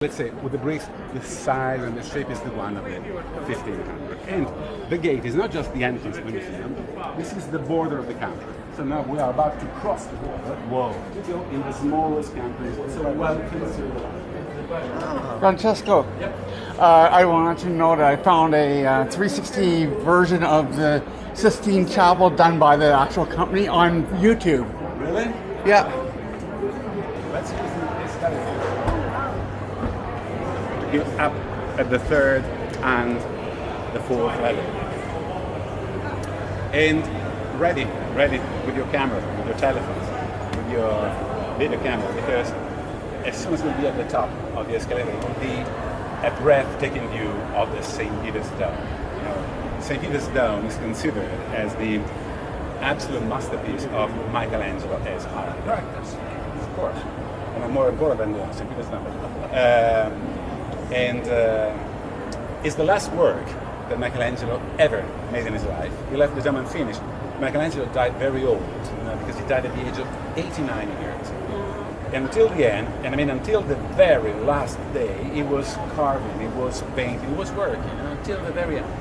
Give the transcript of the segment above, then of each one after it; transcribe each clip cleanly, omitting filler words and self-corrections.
Let's say with the bricks, the size and the shape is the one of the 1500. And the gate is not just the entrance to the museum, this is the border of the country. So now we are about to cross the border. Whoa. Still in the smallest country. So welcome to Francesco, I wanted to know that I found a 360 version of the Sistine Chapel done by the actual company on YouTube. Really? Yeah. Let's use this telephone. You're up at the third and the fourth level. And ready with your camera, with your telephones, with your video camera, because as soon as we'll be at the top of the escalator, it will be a breathtaking view of the St. Peter's Dome. You know, St. Peter's Dome is considered as the absolute masterpiece of Michelangelo as architect. Of course. And more important than the St. Peter's Dome. It's the last work that Michelangelo ever made in his life. He left the dome unfinished. Michelangelo died very old, because he died at the age of 89 years. And until the end, and I mean until the very last day, he was carving, he was painting, he was working, until the very end.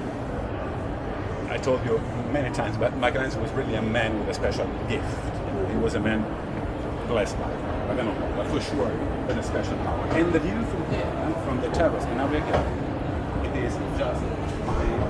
I told you many times, but Michelangelo was really a man with a special gift. He was a man blessed by it. I don't know, but for sure, with a special power. And the view from here, from the terrace, and now we're here, it is just mind.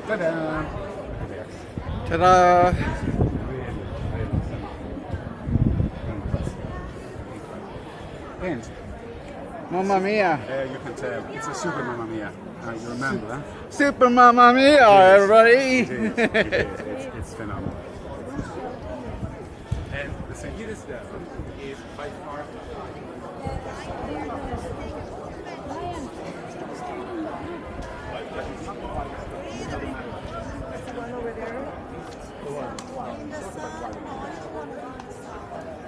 Ta-da! Ta-da! And Mamma mia! you can tell it's a super Mamma Mia. You remember, huh? Super Mamma Mia, everybody! It is. It's phenomenal. And the St. Peter's Dome is by far.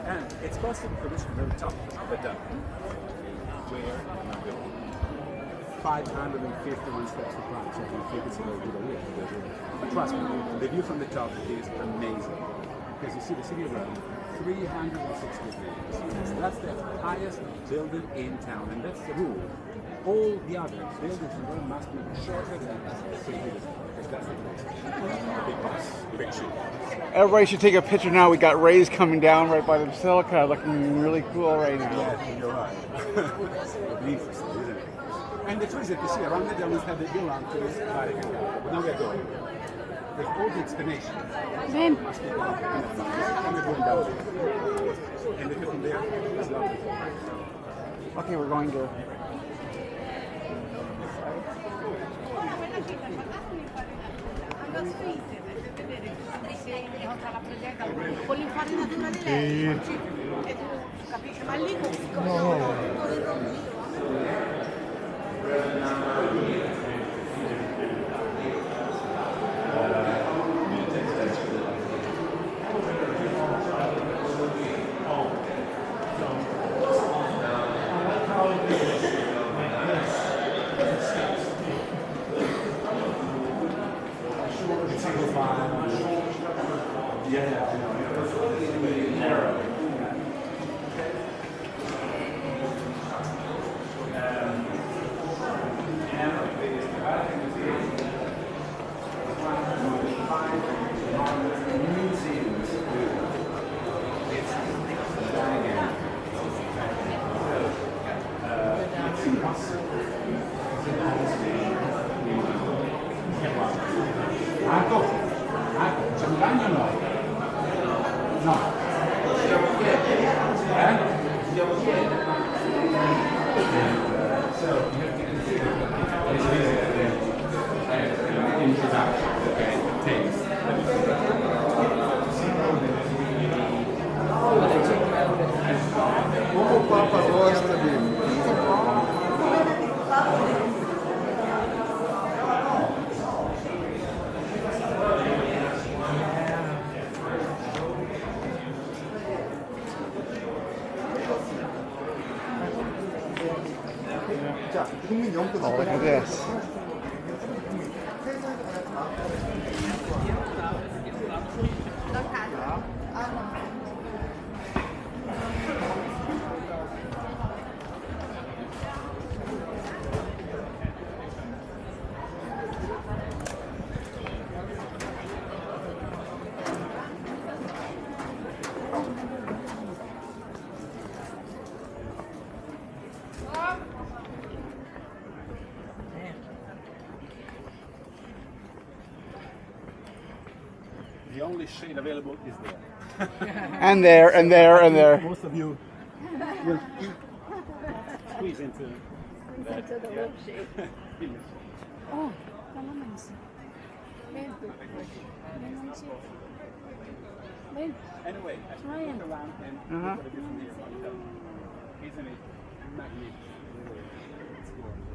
And it's possible to reach the very top of the dome, where 551 steps to climb, so I think it's a very good idea. But trust me, the view from the top is amazing. Because you see the city of Rome, 360 degrees. That's the highest building in town, and that's the rule. All the other buildings in Rome must be shorter than St. Peter's, because that's the big boss, the big shoe. Everybody should take a picture now. We got rays coming down right by the Basilica, looking really cool right now. Yeah, you're right. It'll be interesting, isn't it? And the truth is that you see around the dome is that they belong to this Vatican. But now we're going. There's all the explanation. Man. Must be gone. And we're going down. And the view from there is lovely. Okay, we're going to... Con l'infarinatura di lei, capisci? Ma lì come Oh, look at this. The only shade available is there. And there, and there, and there. Most of you will squeeze into that. Into the little shade. Oh, calamansi. Ven. Ven, Nancy. Ven. Anyway, I should Ryan. look around and look at the different here. Isn't it magnificent? It's gorgeous.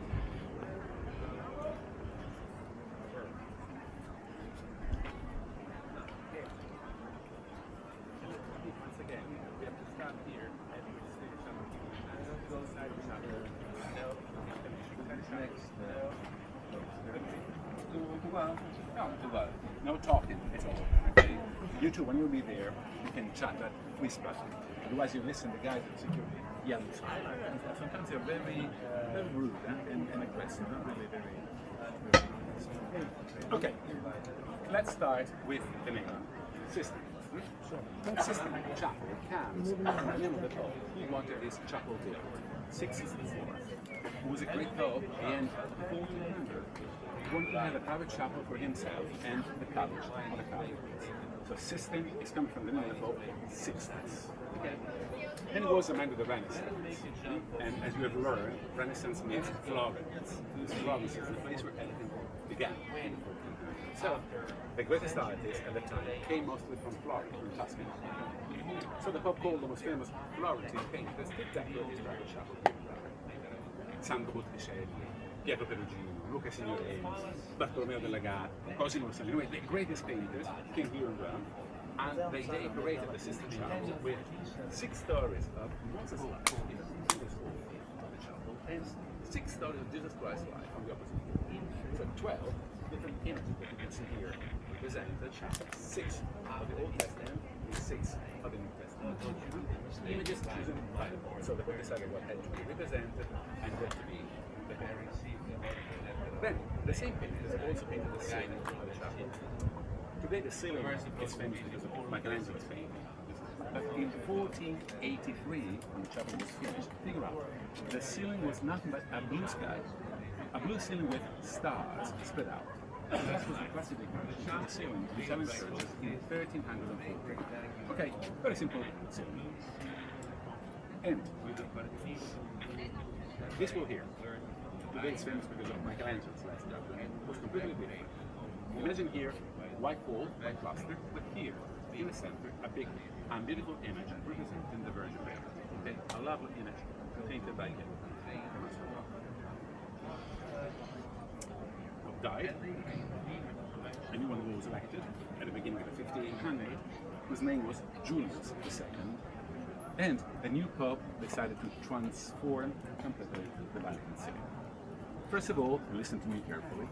Once again, we have to start here and we finish on those side of each other. No, next. No talking at all. Okay? You two, when you'll be there, you can chat, but whisper. Otherwise, you listen to the guys at security yell. Sometimes they're very, very rude and aggressive. Not really very. Okay, let's start with the name. Sistine. Sistine Chapel comes from the name of the Pope. He wanted this chapel built 664. It was a great Pope, and 1400. He wanted to have a private chapel for himself and the parish of the Catholics. So Sistine is coming from the name of the Pope, Sixtus. Okay? Then he was a man of the Renaissance. And as you have learned, Renaissance means Florence. This Florence is the place where everything began. So the greatest artists at the time came mostly from Florence, from Tuscany. So the Pope called the most famous Florentine painters to decorate his private chapel. Sandro Botticelli, Pietro Perugino, Luca Signorelli, Bartolomeo della Gatta, Cosimo Rossellini. Anyway, the greatest painters came here in Rome, and they decorated the Sistine Chapel with 6 stories of Moses' life in the chapel, and 6 stories of Jesus Christ's life on the opposite. So 12 different images that you can see here represent the chapel. 6 of the Old Testament and 6 of the New Testament. Images chosen by the Lord, so the Pope decided what had to be represented and what to be the very. Then, the same painters also painted the ceiling of the chapel. Today the ceiling is famous because of Michelangelo's painting. But in 1483, when the chapel was finished, think about it, the ceiling was nothing but a blue sky, a blue ceiling with stars spread out. That was the classification of the ceiling in 7 churches in 1340. Okay, very simple ceiling. And this wall here, today it's famous because of Michelangelo's last job. It was completely different. Imagine here, white wall, white plaster, but here, in the center, a big and beautiful image representing the Virgin Mary. Okay, a lovely image painted by him. Died. A new one who was elected at the beginning of the 1500s, whose name was Julius II. And the new Pope decided to transform completely the Vatican City. First of all, listen to me carefully,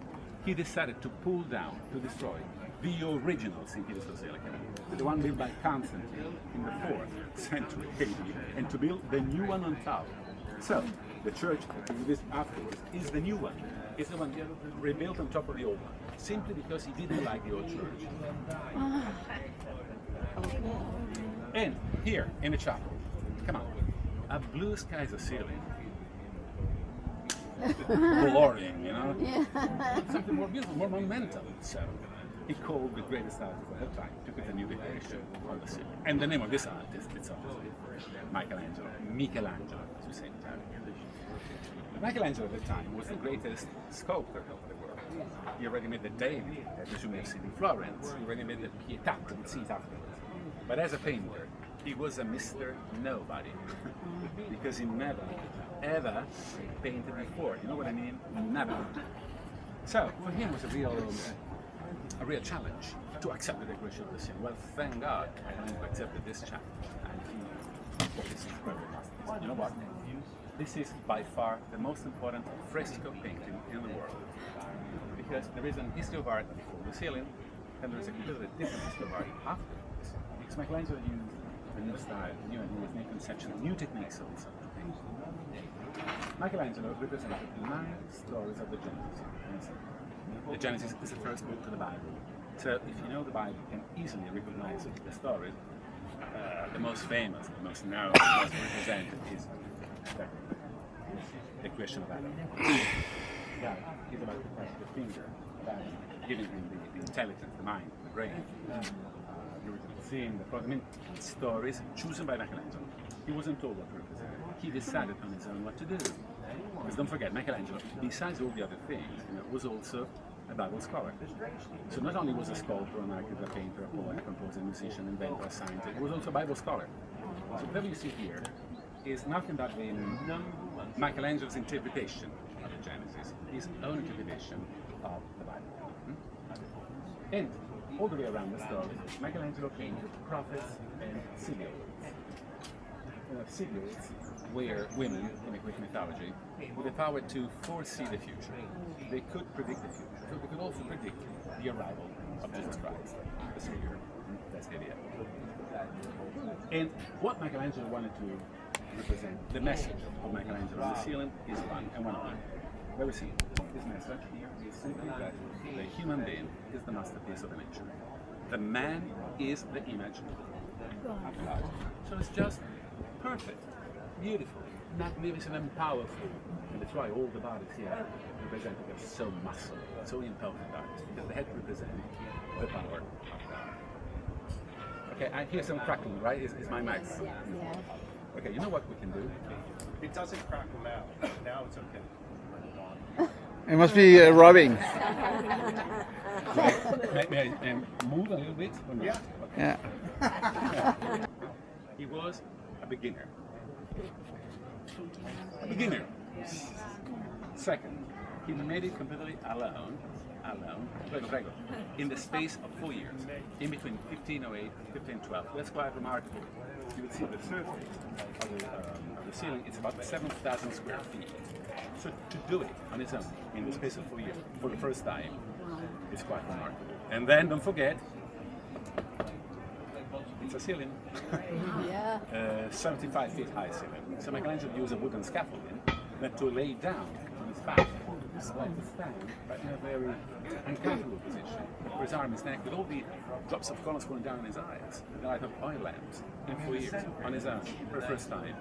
he decided to pull down, to destroy, the original St. Peter's Basilica, the one built by Constantine in the 4th century AD, and to build the new one on top. So, the church that we visit afterwards is the new one. It's the one rebuilt on top of the old one, simply because he didn't like the old church. And here, in the chapel, come on, a blue sky is a ceiling. Boring, you know? Yeah. Something more beautiful, more monumental. So he called the greatest artist at that time to put a new decoration on the ceiling. And the name of this artist, it's obviously Michelangelo, as we say in Italian. Michelangelo at the time was the greatest sculptor of the world. He already made the David, as you may have seen in Florence. He already made the Pieta, that we see it afterwards. But as a painter, he was a Mr. Nobody. Because he never, ever painted before. You know what I mean? Never. So, for him it was a real challenge to accept the decoration of the scene. Well, thank God Michelangelo accepted this challenge. And he focused his incredible masterpiece. You know what? this is by far the most important fresco painting in the world, because there is an history of art before the ceiling, and there is a completely different history of art afterwards. Because Michelangelo used a new style, new ideas, new conception, new techniques also. Michelangelo represented 9 stories of the Genesis. The Genesis is the first book of the Bible. So if you know the Bible, you can easily recognize the stories. The most famous, the most known, the most represented is the creation of Adam. God is about to touch the finger of Adam, giving him the intelligence, the mind, the brain. Seeing the problem. I mean, stories chosen by Michelangelo. He wasn't told what to represent. He decided on his own what to do. Because don't forget, Michelangelo, besides all the other things, was also a Bible scholar. So not only was a sculptor, an architect, a painter, a poet, a composer, a musician, inventor, a scientist, he was also a Bible scholar. So whatever you see here is nothing but Michelangelo's interpretation of the Genesis, his own interpretation of the Bible. And all the way around the story, Michelangelo painted prophets and sigils. Sigils were women in the Greek mythology with the power to foresee the future. They could predict the future. So they could also predict the arrival of Jesus Christ, the Savior. That's the idea. And what Michelangelo wanted to represent, the message of Michelangelo on the ceiling is one and one only. Very simple. His message here is simply that the human being is the masterpiece of the nature. The man is the image of God. So it's just perfect, beautiful, magnificent and powerful. And that's why all the bodies here represented as so muscular, so imposing bodies, because they had to represent the power of God. Okay, I hear some crackling, right? Is my mic? Yeah. Okay, you know what we can do? It doesn't crackle now. Now it's okay. It must be rubbing. May I move a little bit? Or not? Yeah. Yeah. He was a beginner. A beginner. Second, he made it completely alone, prego, in the space of 4 years, in between 1508 and 1512. That's quite remarkable. You would see the surface of the ceiling, it's about 7,000 square feet. So to do it on its own, in the space of 4 years, for the first time, is quite remarkable. And then, don't forget, it's a ceiling. Yeah. 75 feet high ceiling. So Michelangelo used a wooden scaffolding that to lay down on his back, like to stand, but in a very uncomfortable position, for his arm, his neck, with all the drops of color falling down in his eyes, the light of oil lamps, in 4 years, on his own, for the first time.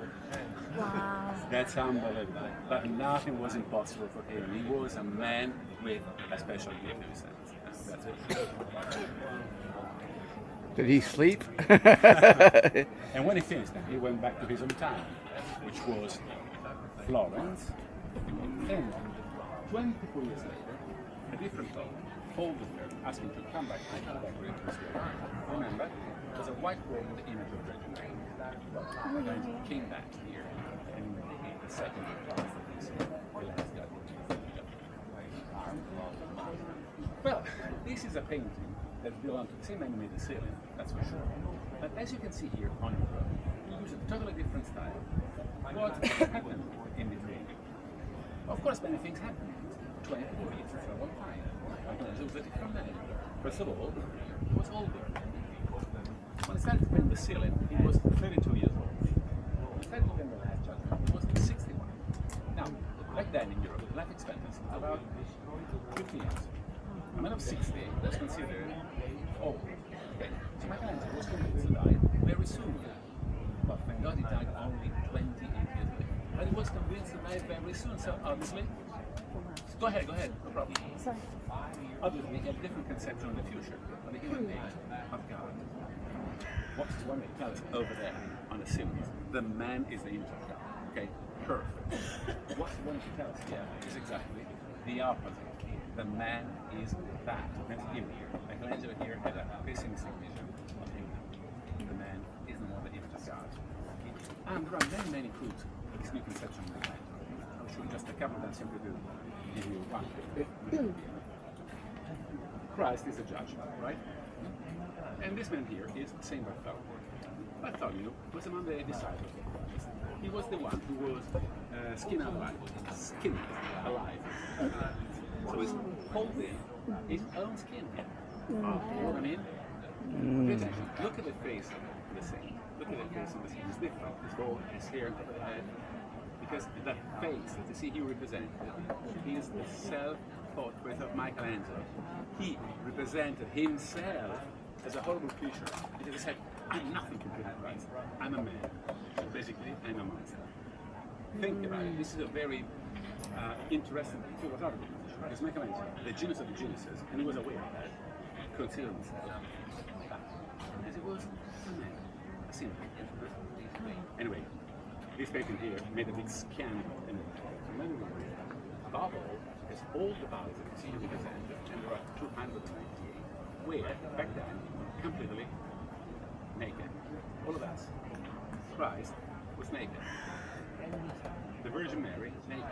Wow. That's unbelievable. But nothing was impossible for him. He was a man with a special gift in his sense. That's it. Did he sleep? And when he finished, he went back to his hometown, which was Florence. And 24 years later, a different poet called her, asking to come back to Israel. Remember, it was a white wall with the image of Virgin Mary. And he came back here and made the second part for this. Well, this is a painting that belongs to the same man who made the ceiling, that's for sure. But as you can see here on the road, he used a totally different style. What happened in between? Of course, many things happened. 24 years is a long time. Michelangelo was a different man. First of all, he was older. When he started to paint the ceiling, he was 32 years old. When he started to paint the Last Judgment, he was 61. Now, back then in Europe, life expectancy was about 50 years. A man of 60 was considered old. Okay. So Michelangelo was convinced to die very soon. But thank God he died only 28 years later. But he was convinced to die very soon, so obviously... Go ahead, no problem. Sorry. Obviously, he had a different conception of the future, of the human being, of God. What's one that tells us over there on the ceiling? The man is the image of God. Okay, perfect. What's one that tells us here is exactly the opposite. The man is that. That's him here. Michelangelo here had a pessimistic vision of him. The man is no more the image of God. And there are many, many proofs of this new conception of Michelangelo. I'll show you just a couple that simply do give you one. Christ is a judge, right? And this man here is Saint Bartholomew. Bartholomew was among the disciples. He was the one who was skinned alive. So he's holding his own skin. You know what I mean? Pay attention. Look at the face of the saint. Look at the face of the saint. It's different. It's gold, it's hair on top of the head. Because that face that you see he represented is the self-portrait of Michelangelo. He represented himself as a horrible creature. Because he said, I'm nothing compared to Christ. I'm a man. So basically, I'm a monster. Think about it. This is a very interesting philosophical position. Because Michelangelo, the genius of the geniuses, and he was aware of that, considered himself as he was a man, a simple. Anyway, this painting here made a big scandal in above all, because all the bodies that you see represented, and there are 298, were back then completely naked. All of us. Christ was naked. The Virgin Mary, naked.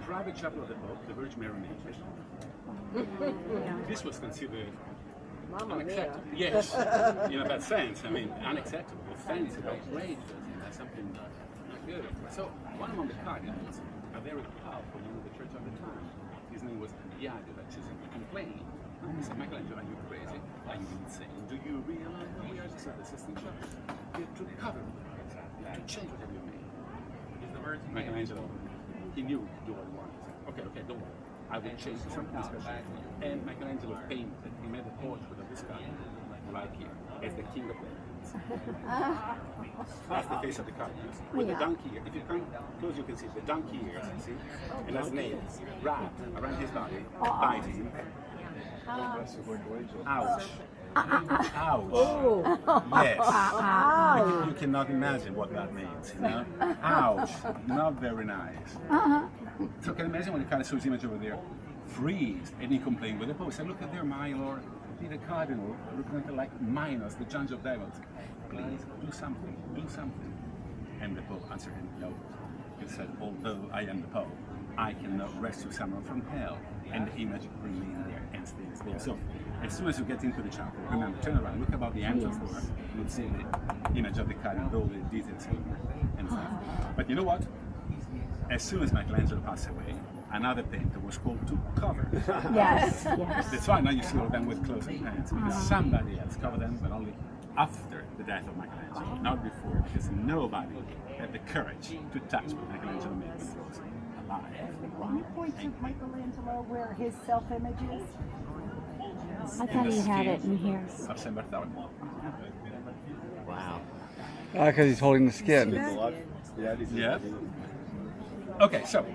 Private chapel of the Pope, the Virgin Mary naked. This was considered unacceptable. Yes, in that sense. I mean, unacceptable, offensive, outrageous. That's something not good. So one among the cardinals, a very powerful one of the church of the time, his name was Pieta, that just complained. He said, Michelangelo, are you crazy? Are you insane? Do you realize that we are just at the Sistine Chapel? You have to cover it, to change whatever you made. Michelangelo, he knew to do what he wanted. He said, okay, don't worry. I will change something special for you. And Michelangelo painted, he made a portrait of this guy, right here, as the king of Naples. That's the face of the cardinals. With the donkey ear, if you come close, you can see the donkey ears, you see? And that's nails wrapped around his body, biting. Ouch. Ouch. Yes. You cannot imagine what that means, you know? Ouch. Not very nice. So can you imagine when the cardinal saw his image over there, freeze, and he complained with the Pope. He said, look at there, my lord, the cardinal represented like Minos, the judge of devils. Please, do something, do something. And the Pope answered him, no. He said, although I am the Pope, I cannot rescue someone from hell. And the image remained there and stays there. So as soon as you get into the chapel, remember, turn around, look about the entrance door, you'll see the image of the cardinal, all the details and stuff. But you know what? As soon as Michelangelo passed away, another painter was called to cover. Yes, yes. That's why now you see all of them with closed hands, because somebody else covered them, but only after the death of Michelangelo, not before, because nobody had the courage to touch what Michelangelo made when he was alive. Can you point to Michelangelo where his self-image is? I thought he had it in here. Of Saint Bartholomew. Wow. Because he's holding the skin. Yeah. Okay, so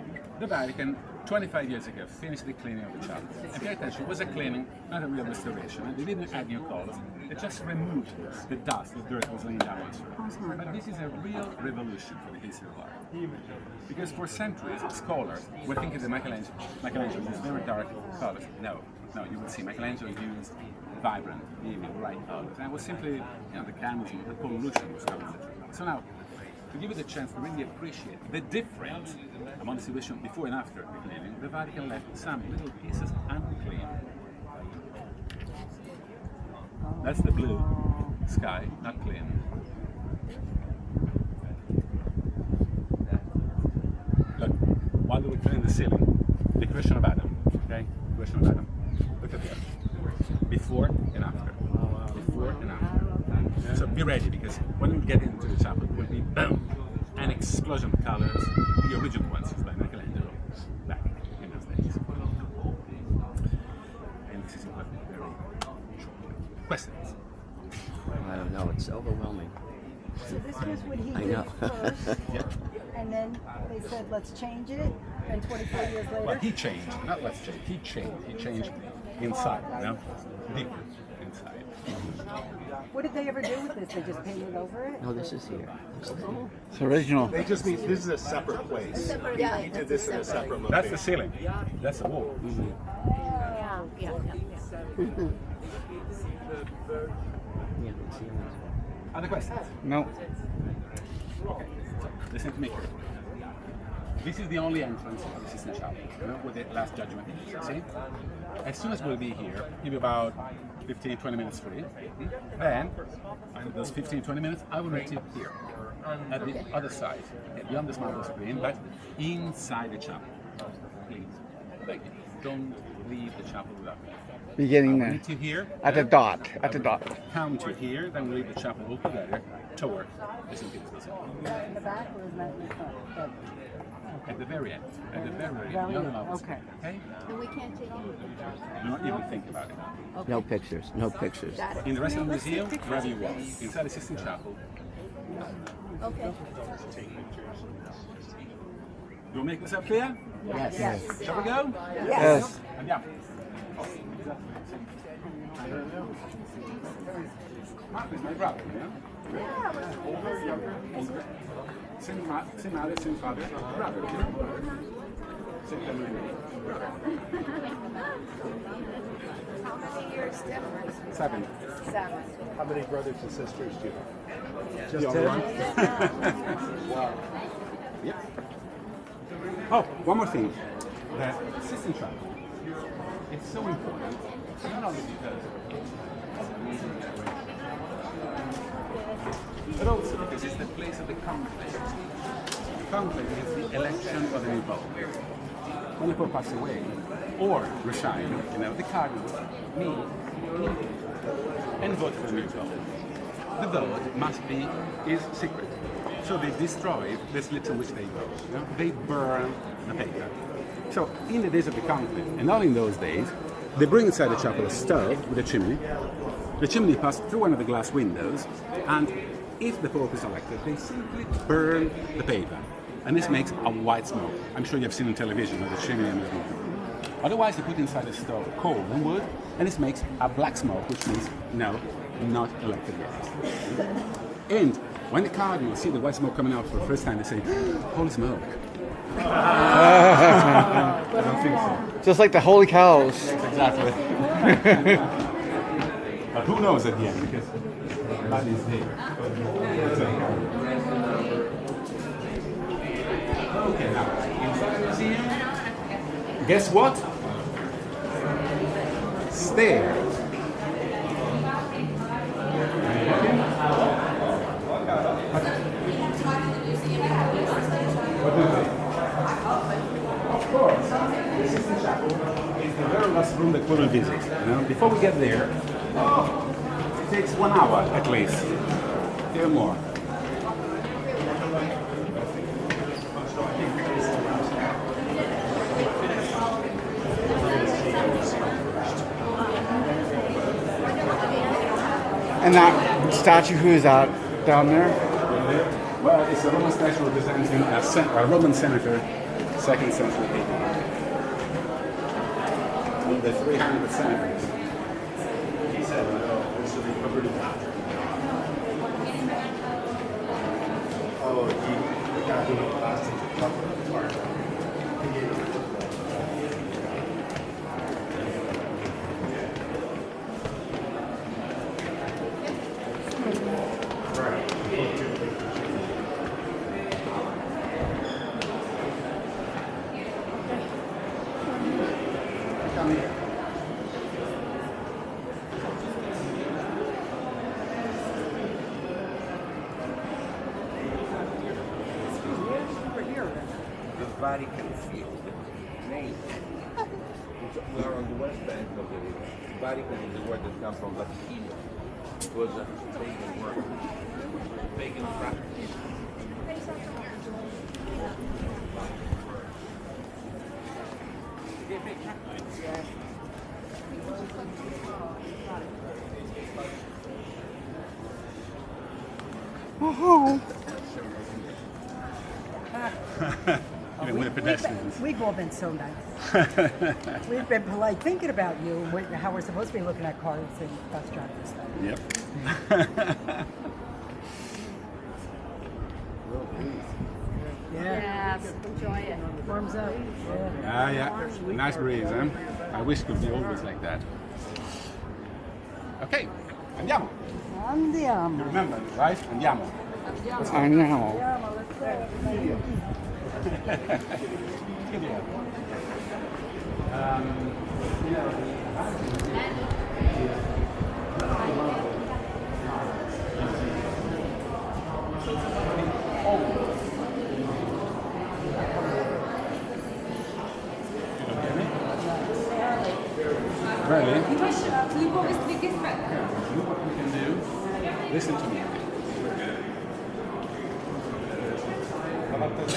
the Vatican 25 years ago finished the cleaning of the chapel. And pay attention, it was a cleaning, not a real restoration. They didn't add new colors. They just removed the dust, the dirt was laying down. But this is a real revolution for the history of art. Because for centuries, scholars were thinking that Michelangelo used very dark colors. No, you will see Michelangelo used vibrant, vivid, bright colors. And it was simply, the canvas, the pollution was covering it. So now, to give you the chance to really appreciate the difference among the situation before and after the cleaning, the Vatican left some little pieces unclean. That's the blue sky, not clean. Look, while they were cleaning the ceiling, the question of Adam, okay? The question of Adam. Look at there. Before and after. Before and after. So be ready, because when we get into the chapel, it will be boom, an explosion of colors, the original ones by Michelangelo back in those days. And this is what very short. Questions? I don't know, it's overwhelming. So this was what he I did know. first, Yeah. and then they said, let's change it, and 25 years later. Well, he changed, not let's change. He changed inside, deeper inside. What did they ever do with this? They just painted over it? No, this is here. It's original. They just mean this is a separate place. He did this in a separate location. That's the ceiling. That's the wall. Yeah, yeah, yeah. Yeah, the ceiling. Other questions? No. Okay, so listen to me here. This is the only entrance of the Sistine Chapel, with the Last Judgment. See? As soon as we'll be here, maybe about 15, 20 minutes free. Then, in those 15, 20 minutes, I will meet you here, at the other side, beyond the marble screen, but inside the chapel. Please, thank you. Don't leave the chapel without me. Beginning I will there. meet you here. At the dot. At the dot. Come to here, then we leave the chapel all together toward the St. Peter's Basilica. In the back or is that in the front? At the very end. At the very end. Very Beyond the end, marble okay. screen. Okay? And we can't take any pictures. Do not even think about it. No pictures. No pictures. In the rest of the museum, wherever you want. Inside the Sistine Chapel. Okay. Do you make yourself clear? Yes. Shall we go? Yes. Andiamo. Marco is my brother, you know? Same mother, same father, brother. Same family. How many years difference? 7. 7. How many brothers and sisters do you have? Just 10? Yep. Oh, one more thing. The Sistine Chapel, it's so important, not only because it's amazing, but also because it's the place of the conclave. The conclave is the election of the new pope. When the pope passes away, or resign, you know, the cardinals meet and vote for the new pope. The vote is secret. So they destroy the slips on which they vote. You know? They burn the paper. So in the days of the conclave, and not in those days, they bring inside the chapel a stove with a chimney. The chimney passes through one of the glass windows, and if the pope is elected, they simply burn the paper. And this makes a white smoke. I'm sure you've seen on television with the chimney and the smoke. Otherwise, they put inside the stove coal and wood, and this makes a black smoke, which means no, not elected yet. And when the cardinals see the white smoke coming out for the first time, they say, holy smoke. I don't think so. Just like the holy cows. Exactly. But who knows at the end, because that is there. Okay, now, inside the museum, guess what? Stairs. Of course, the Sistine Chapel is the very last room that we will visit. You know, before we get there, it takes 1 hour at least, even more. And that statue, who is that down there? Well, it's a Roman statue representing a Roman senator, 2nd century AD. One of the 300 senators. Oh, you gotta do the plastic part. The Vatican field. Name. We are on the west bank of the river. Vatican is the word that comes from Latin. It was a pagan word. Pagan practice. Even with the pedestrians. We've all been so nice. We've been polite, thinking about you and how we're supposed to be looking at cars and bus drivers. Yep. Yes, enjoy it. Warms up. Yeah. Nice breeze, huh? I wish it could be always like that. Okay, andiamo. Andiamo. Remember, right? Andiamo. I know. You know, Really? Ти можеш кліповий стріки справи? Look what we can do. Listen to me. How about this?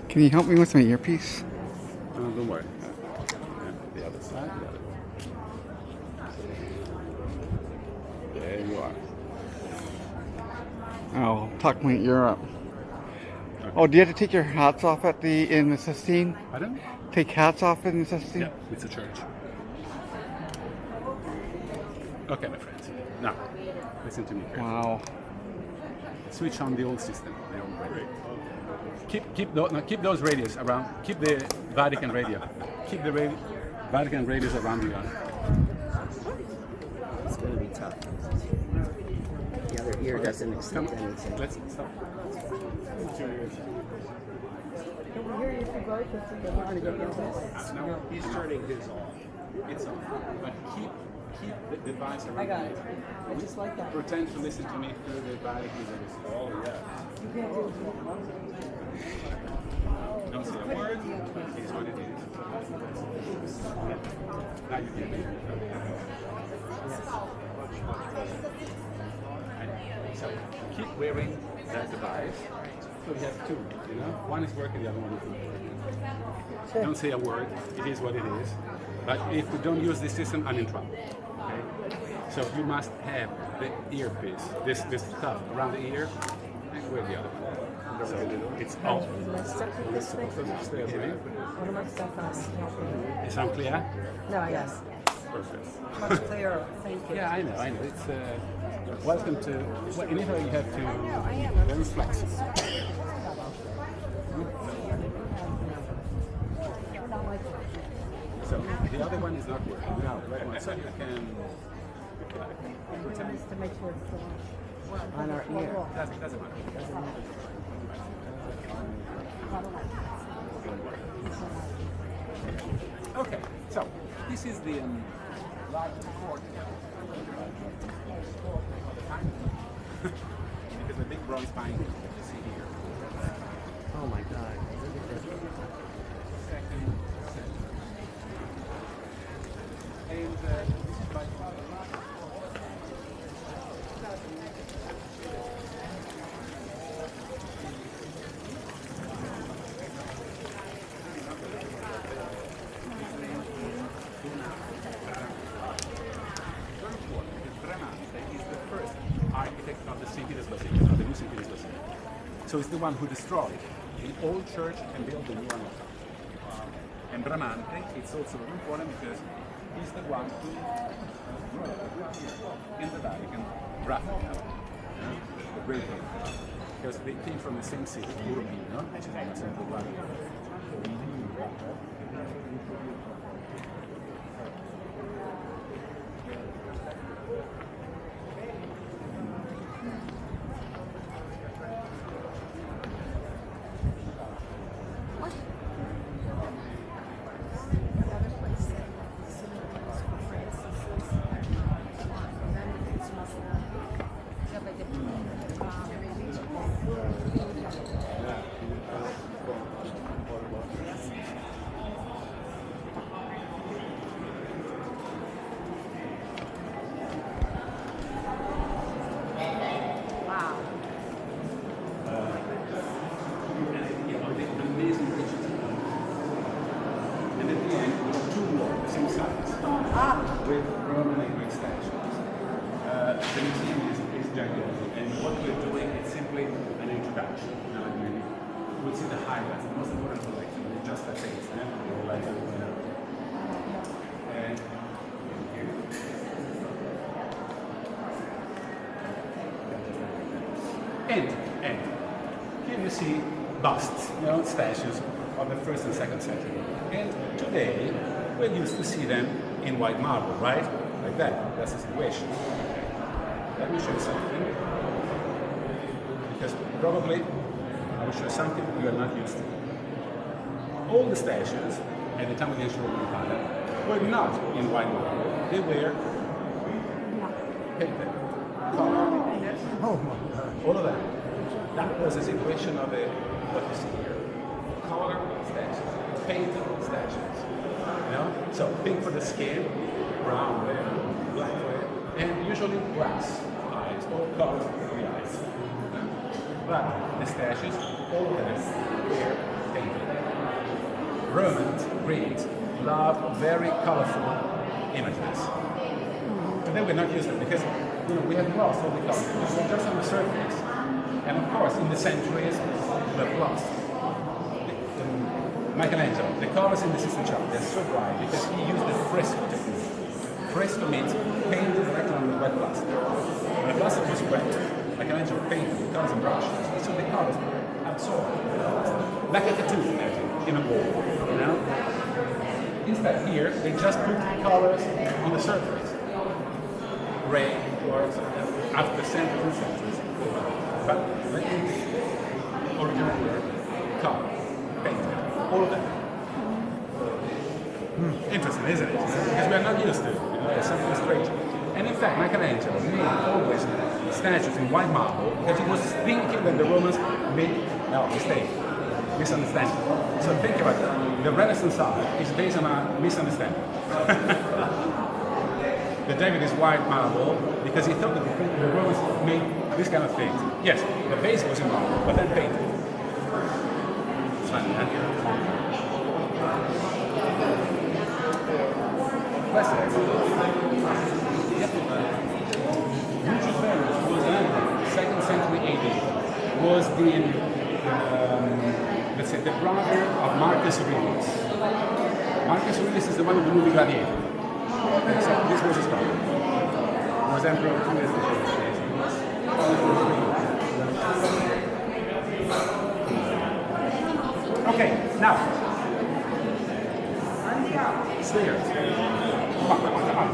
Can you help me with my earpiece? Don't worry. The other side. The other. There you are. I'll tuck my ear up. Oh, do you have to take your hats off in the Sistine? Pardon? Take hats off in the Sistine? Yeah, it's a church. Okay, my friends. Now, listen to me. Wow. Switch on the old system. The old radio. Keep those radios around. Keep the Vatican radio. Keep the Vatican radios around you. It's going to be tough. The other ear doesn't accept anything. Let's stop. No, he's turning his off. It's on. But keep the device around. I got it. you. I just like that. Pretend to listen to me through the Vatican radio. Oh yeah. You can't do it. Don't say a word. Here's what it is. Now you can hear it. So keep wearing that device. So we have two, you know? One is working, the other one is not working. Don't say a word. It is what it is. But if we don't use this system, I'm in trouble. Okay? So you must have the earpiece, this stuff around the ear, and wear the other one. So it's off. My stuff with this thing? Stay away. What am I stuck on? Is sound clear? No, yes. Perfect. Much clearer. Thank you. Yeah, I know. It's welcome to. Well, in Italy, you have to very flexible. So the other one is not working. No, right one. So you can pretend To make sure it's On our ear. doesn't matter. Okay, so this is the largest courtyard of the time. Because the big bronze painting that you see here. Oh my God. Look at this. Second century. And this is by far the largest. Architect of the St. Peter's Basilica, of the new St. Peter's Basilica. So it's the one who destroyed the old church and built the new one on top. And Bramante, it's also very important because he's the one who wrote in the Vatican Geographical, the great one. Because they came from the same city, Urbino, which is in the central Vatican. With Roman and Greek statues. The museum is gigantic, and what we're doing is simply an introduction. You know, we'll see the highlights, the most important collection, just a taste. Like, and here you see busts, you know, statues of the 1st and 2nd century. And today, we're used to see them in white marble, right? Like that. That's the situation. Let me show you something. Probably, I will show you something you are not used to. All the statues at the time of the ancient Roman Empire were not in white marble. They were painted, colored. All of them. That was a situation of what you see here. Colored statues, painted statues. You know? So pink for the skin, brown red, black red, and usually glass eyes, all colored for the eyes. But the statues, all of them were painted. Romans, Greeks, loved very colorful images. But then we're not used to it because we have lost all the colors. We're just on the surface. And of course, in the centuries, we've lost. Michelangelo, the colors in the Sistine Chapel, they're so bright because he used the fresco technique. Fresco means painted directly on the wet plastic. When the plastic was wet, Michelangelo painted the colors and brushes, so the colors were absorbed. Like a tattoo, imagine, in a wall, you know? Instead, here, they just put colors on the surface. Gray, or after centuries and centuries. But let me original here, color, painted, all of them. Interesting, isn't it? Because we are not used to it. It's something strange. And in fact, Michelangelo made always statues in white marble because he was thinking that the Romans made mistake, misunderstanding. So think about it. The Renaissance art is based on a misunderstanding. The David is white marble because he thought that the Romans made this kind of things. Yes, the base was in marble, but then painted. It's funny, huh? Classics. Was an emperor, 2nd century AD. Was the let's say the brother of Marcus Aurelius. Marcus Aurelius is the one of the movie Gladiator. So this was his brother. He was emperor of 2 years before. Okay, now stairs. Come on.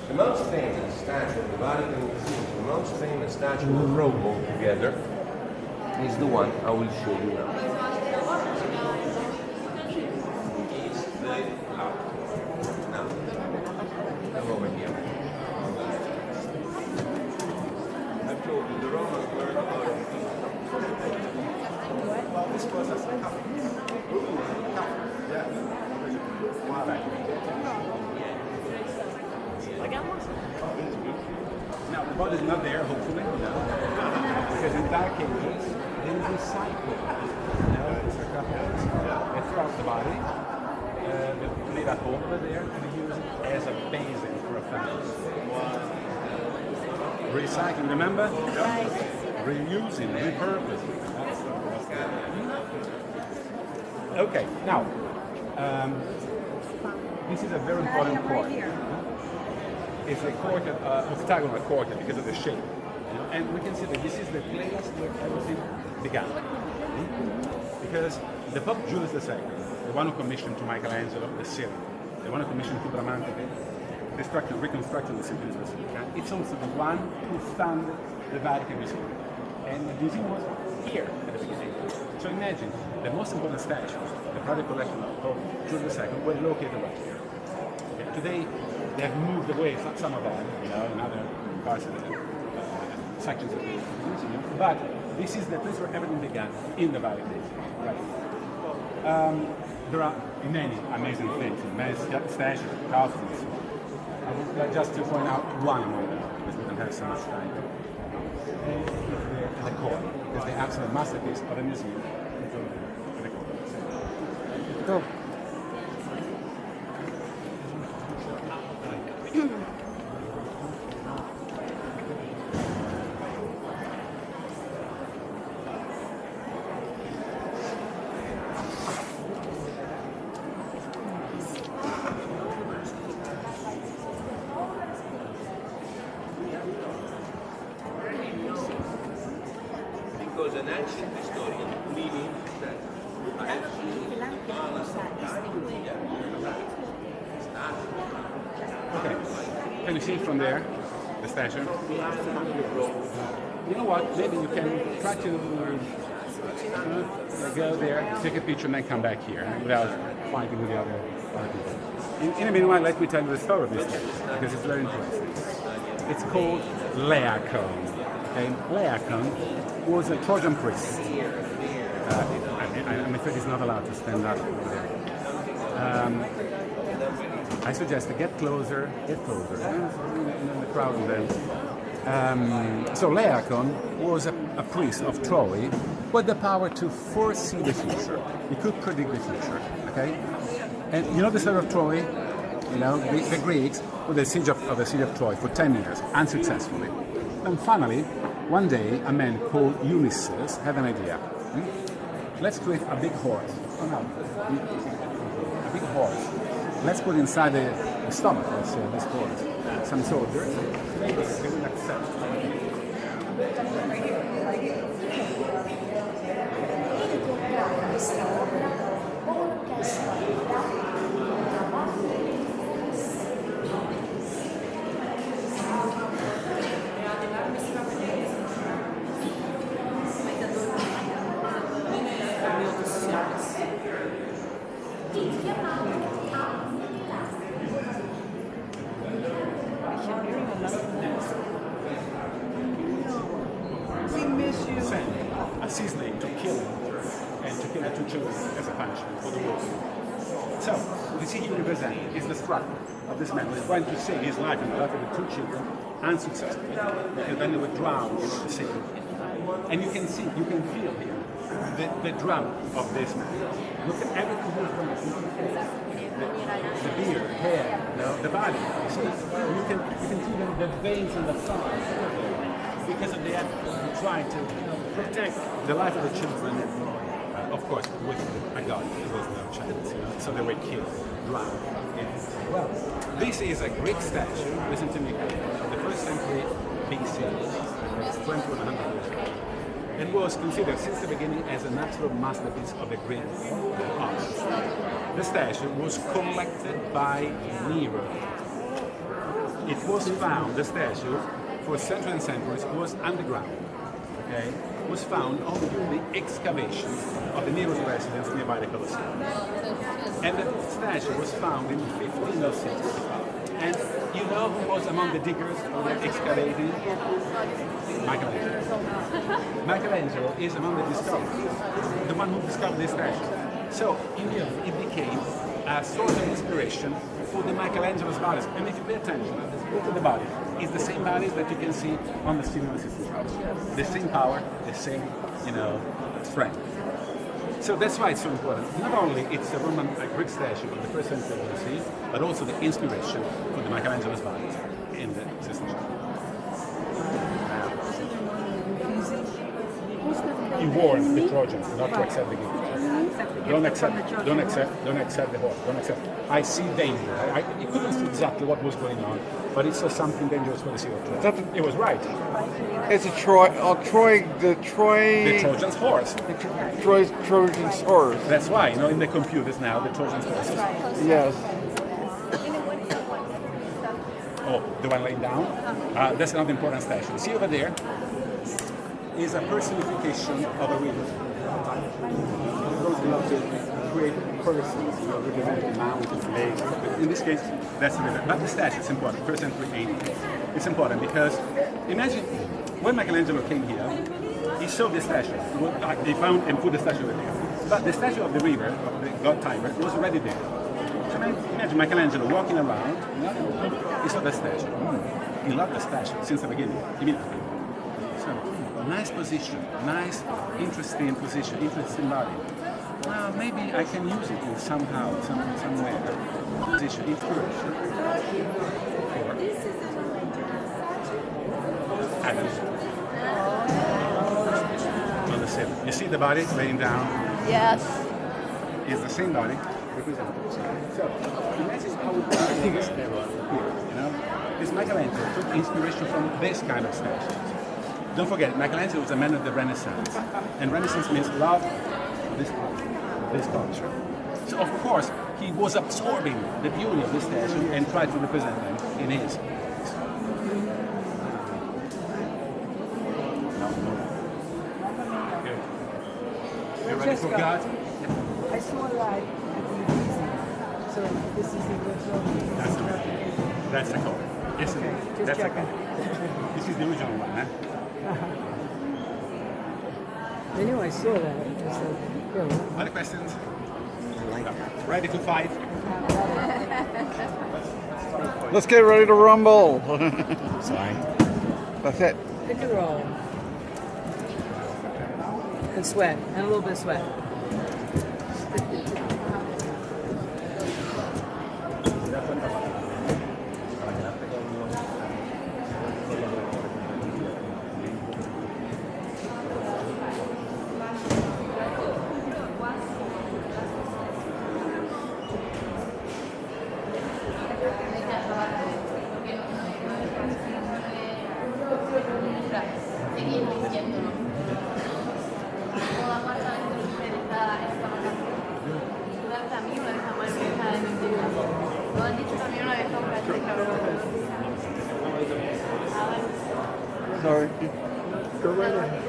The most famous statue of the Vatican, the most famous statue of Rome altogether, is the one I will show you now. It's the Laocoon. Now, come over here. I told you the Romans were about. Well, this was a cup. Yeah. Wow, I got one. Now, the body is not there, hopefully, because in dark ages, they recycle. Sarcophagus. throughout the body. They made a hole over there and they use it as a basin for a fountain. Recycling, remember? Reusing, repurposing. Okay, now, this is a very important court. It's a courtyard, octagonal courtyard because of the shape. And we can see that this is the place where everything began. Because the Pope Julius II, the one who commissioned to Michelangelo the ceiling, the one who commissioned to Bramante the reconstruction of the Sistine Basilica, it's also the one who founded the Vatican Museum. And the museum was here at the beginning. So imagine, the most important statues, the private collection of Pope Julius II, were located right here. Okay, today, they have moved away, some of them, in other parts of the sections of the museum, but this is the place where everything began, in the Vatican. Right. There are many amazing things, many statues, thousands. I would like just to point out one among them, because we don't have so much time. The core is the absolute masterpiece of the museum. Go. Because an ancient historian meaning that Okay, can you see from there, the statue? You know what, maybe you can try to go there, take a picture and then come back here without fighting with the other people. In the meanwhile, let me tell you the story of this statue, because it's very interesting. It's called Laocoon. Okay? Laocoon was a Trojan priest. I'm afraid he's not allowed to stand up there. I suggest to get closer. In the crowd then. So Laocoon was a priest of Troy with the power to foresee the future. He could predict the future. Okay, and you know the story of Troy. You know the Greeks with the siege of the city of Troy for 10 years unsuccessfully. Then finally, one day, a man called Ulysses had an idea. Let's create a big horse. Oh no, a big horse. Let's put inside the stomach of this horse some soldiers. Maybe they will accept. A seasoning to kill and to kill the two children as a punishment for the war. So, what you see here represented is the struggle of this man who is trying to save his life and the life of the two children unsuccessfully, because then they were drowned in the sea. And you can see, you can feel here the drama of this man. Look at everything he's done. The beard, hair, the body. You can feel the veins in the side because of the effort of trying to protect the life of the children. Of course, with a god, there was no chance. So they were killed, drowned. Well, this is a Greek statue, listen to me, of the 1st century BC, 2100 years ago. It was considered since the beginning as an absolute masterpiece of the Greek art. The statue was collected by Nero. It was found, the statue, for centuries and centuries, was underground. Okay? Was found only during the excavation of the Nero's residence nearby the Colosseum. And the statue was found in 1506. And you know who was among the diggers who were excavating? Michelangelo. Michelangelo is among the discoverers, the one who discovered this statue. So immediately it became a source of inspiration for the Michelangelo's bodies. And if you pay attention, look at the body. It's the same bodies that you can see on the ceiling of the Sistine. The same power, the same, strength. So that's why it's so important. Not only it's a Roman Greek statue of the first century BC, but also the inspiration for the Michelangelo's body in the Sistine Chapel. He warned the Trojans not to accept the gift. Don't accept the horse. Don't accept. I see danger. He couldn't see exactly what was going on, but he saw something dangerous for the city of Troy. It was right. It's a the Trojan's horse. Trojan's horse. That's why, in the computers now, the Trojan's horse. Yes. Oh, the one laying down? That's another important statue. See over there is a personification of a river. Those love to create persons, representing mountains, lakes. In this case, that's the river. But the statue is important, first century AD. It's important because imagine when Michelangelo came here, he saw this statue. He found and put the statue over there. But the statue of the river, of the god Tiber, was already there. So imagine Michelangelo walking around, he saw the statue. He loved the statue since the beginning, immediately. So, nice position, nice, interesting position, interesting body. Well, maybe I can use it in somewhere. Position, inspiration. On the seven. You see the body laying down? Yes. It's the same body represented. So, imagine how it was here, This Michelangelo took inspiration from this kind of statues. Don't forget, Michelangelo was a man of the Renaissance. And Renaissance means love this art, this culture. So of course, he was absorbing the beauty of this statue and tried to represent them in his. Good. You ready for God? I saw a live at the museum. So this is the original. That's the color. Yes, Okay, just that's the checking. color. This is the original one, huh? I knew I saw that. I said, really? Other questions? I like that. Ready to fight? Let's get ready to rumble. Sorry. That's it. Pick and roll. And sweat. And a little bit of sweat. Sorry. Go right ahead.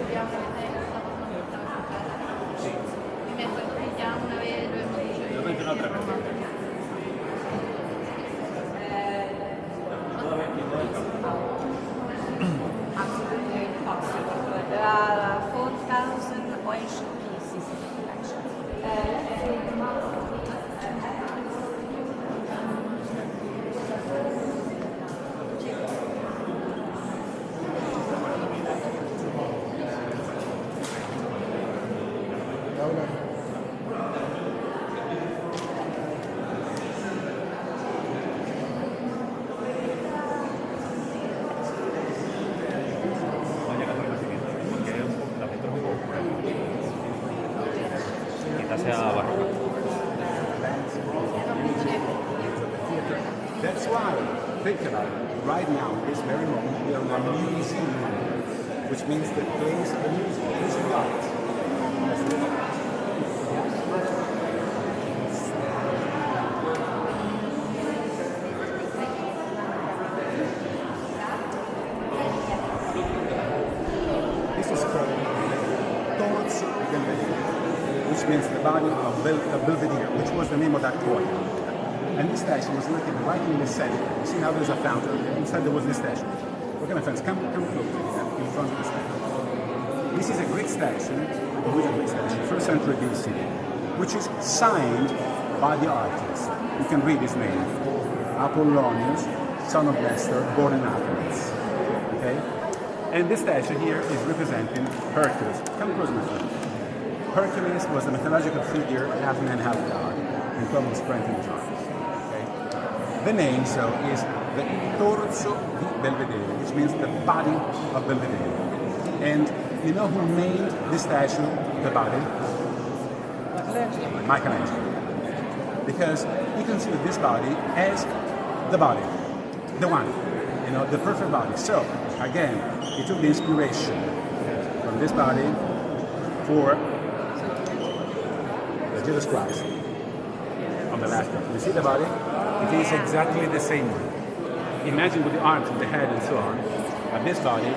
There are 4,000 ancient pieces in the collection. That's why, think about it, right now, this very moment, we are in a museum, which means the place of the museum is right. This is called Torz Belvedere, which means the body of Belvedere, which was the name of that coin. And this statue was looking right in the center. You see now there's a fountain. Inside there was this statue. Okay, my friends, come close in front of the statue. This is a Greek statue, a Greek statue, 1st century BC, which is signed by the artist. You can read his name. Apollonius, son of Nestor, born in Athens. Okay? And this statue here is representing Hercules. Come close, my friend. Hercules was the mythological figure, half man, half god, and common strength in his arms. Okay? The name, so, is the Torso di Belvedere, which means the body of Belvedere. And you know who named this statue the body? Michelangelo. Because he considered this body as the body, the one, you know, the perfect body. So, again, he took the inspiration from this body for the Jesus Christ on the last one. You see the body? It is exactly the same one. Imagine with the arms and the head and so on, but this body,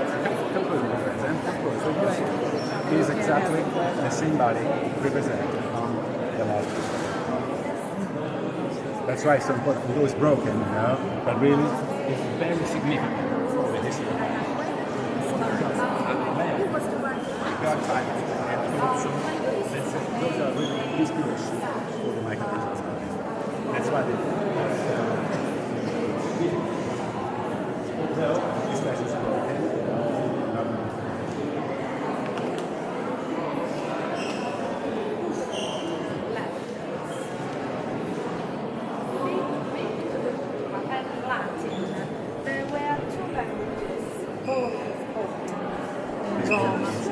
come close, my friends, come close, so you see. It is exactly the same body represented on the last one. That's why it's so important. Although it's broken, you know, but really it's very significant for the history. God time and also those are really inspiration for the Michelangelo. That's why they this statue is broken.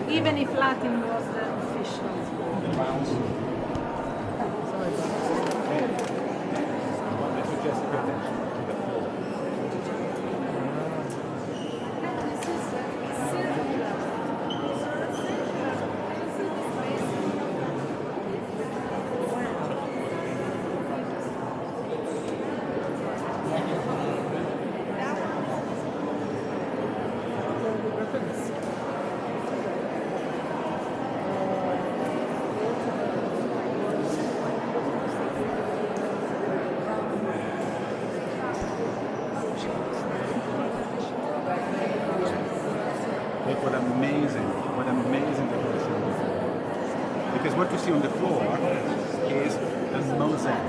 Even if Latin was the official. I suggest you pay attention to the floor. Look what amazing decoration. Because what you see on the floor is a mosaic.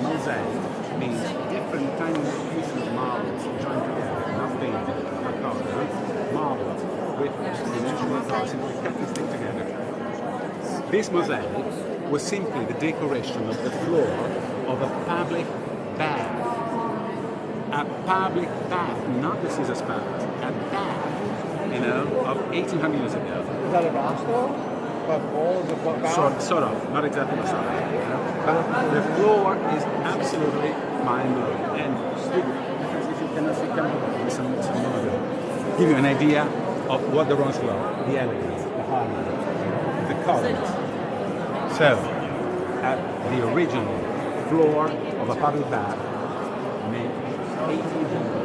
Mosaic means different tiny pieces of marbles joined together, not painted, not colored, marbles with dimensional parts and cut and stick together. This mosaic was simply the decoration of the floor of a public bath. A public bath, not the Caesar's Palace, a bath, you know, of 1800 years ago. Is that a bathroom? But walls of what bath? Sort of, not exactly the same. You know? But the floor is absolutely mind-blowing. And if you cannot see, come with some more, give you an idea of what the Roman floor, the elegance, the harmony, the colors. So, the original floor of a public bath made 1800.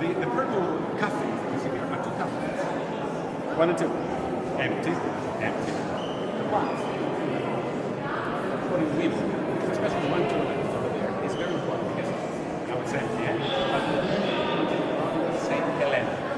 The purple coffins you see here are two coffins. 1 and 2. Empty, empty. The white, for the women, especially 1, 2, over there, is very important because I would say, yeah, Saint Helena.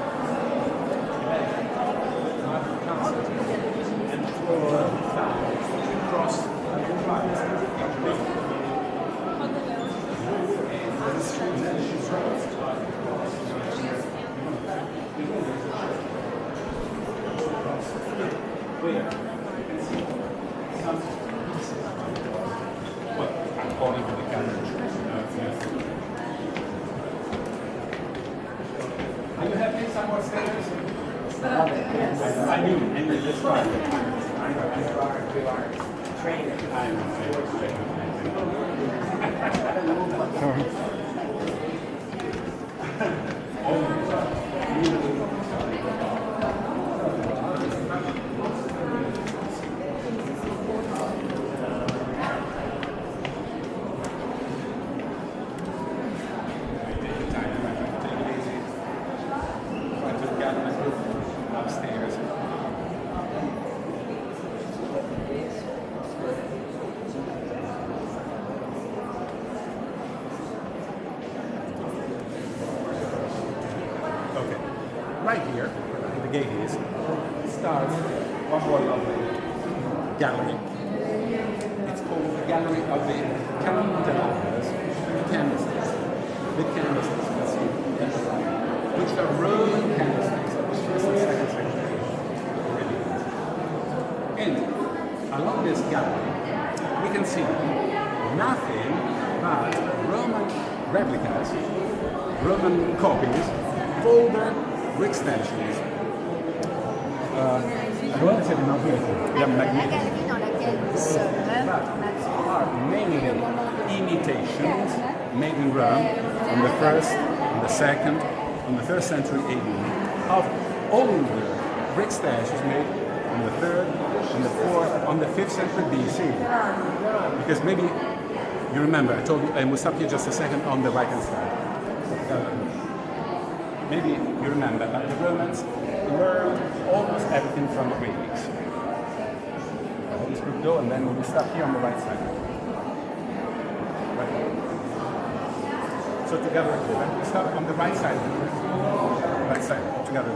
I mean this part. Upstairs. Okay, right here, where the gate is, starts one more lovely gallery. It's called the Gallery of the Candeladas, candlesticks. The candlesticks, you can see, which are Roman candlesticks of the first and second century. And along this gallery, we can see nothing but Roman replicas, Roman copies, older brick statues. Allora siete una La galerie non la tiene seule, are mainly imitations made in Rome on the first, on the second, on the 3rd century AD of older brick statues made on the 3rd, on the 4th, on the 5th century BC. Because maybe you remember, I told you, and we'll stop here just a second on the right hand side. Maybe you remember that the Romans learned almost everything from the Greeks. This would go, and then we'll stop here on the right side. Right. So together, we start on the right side. Right side, together.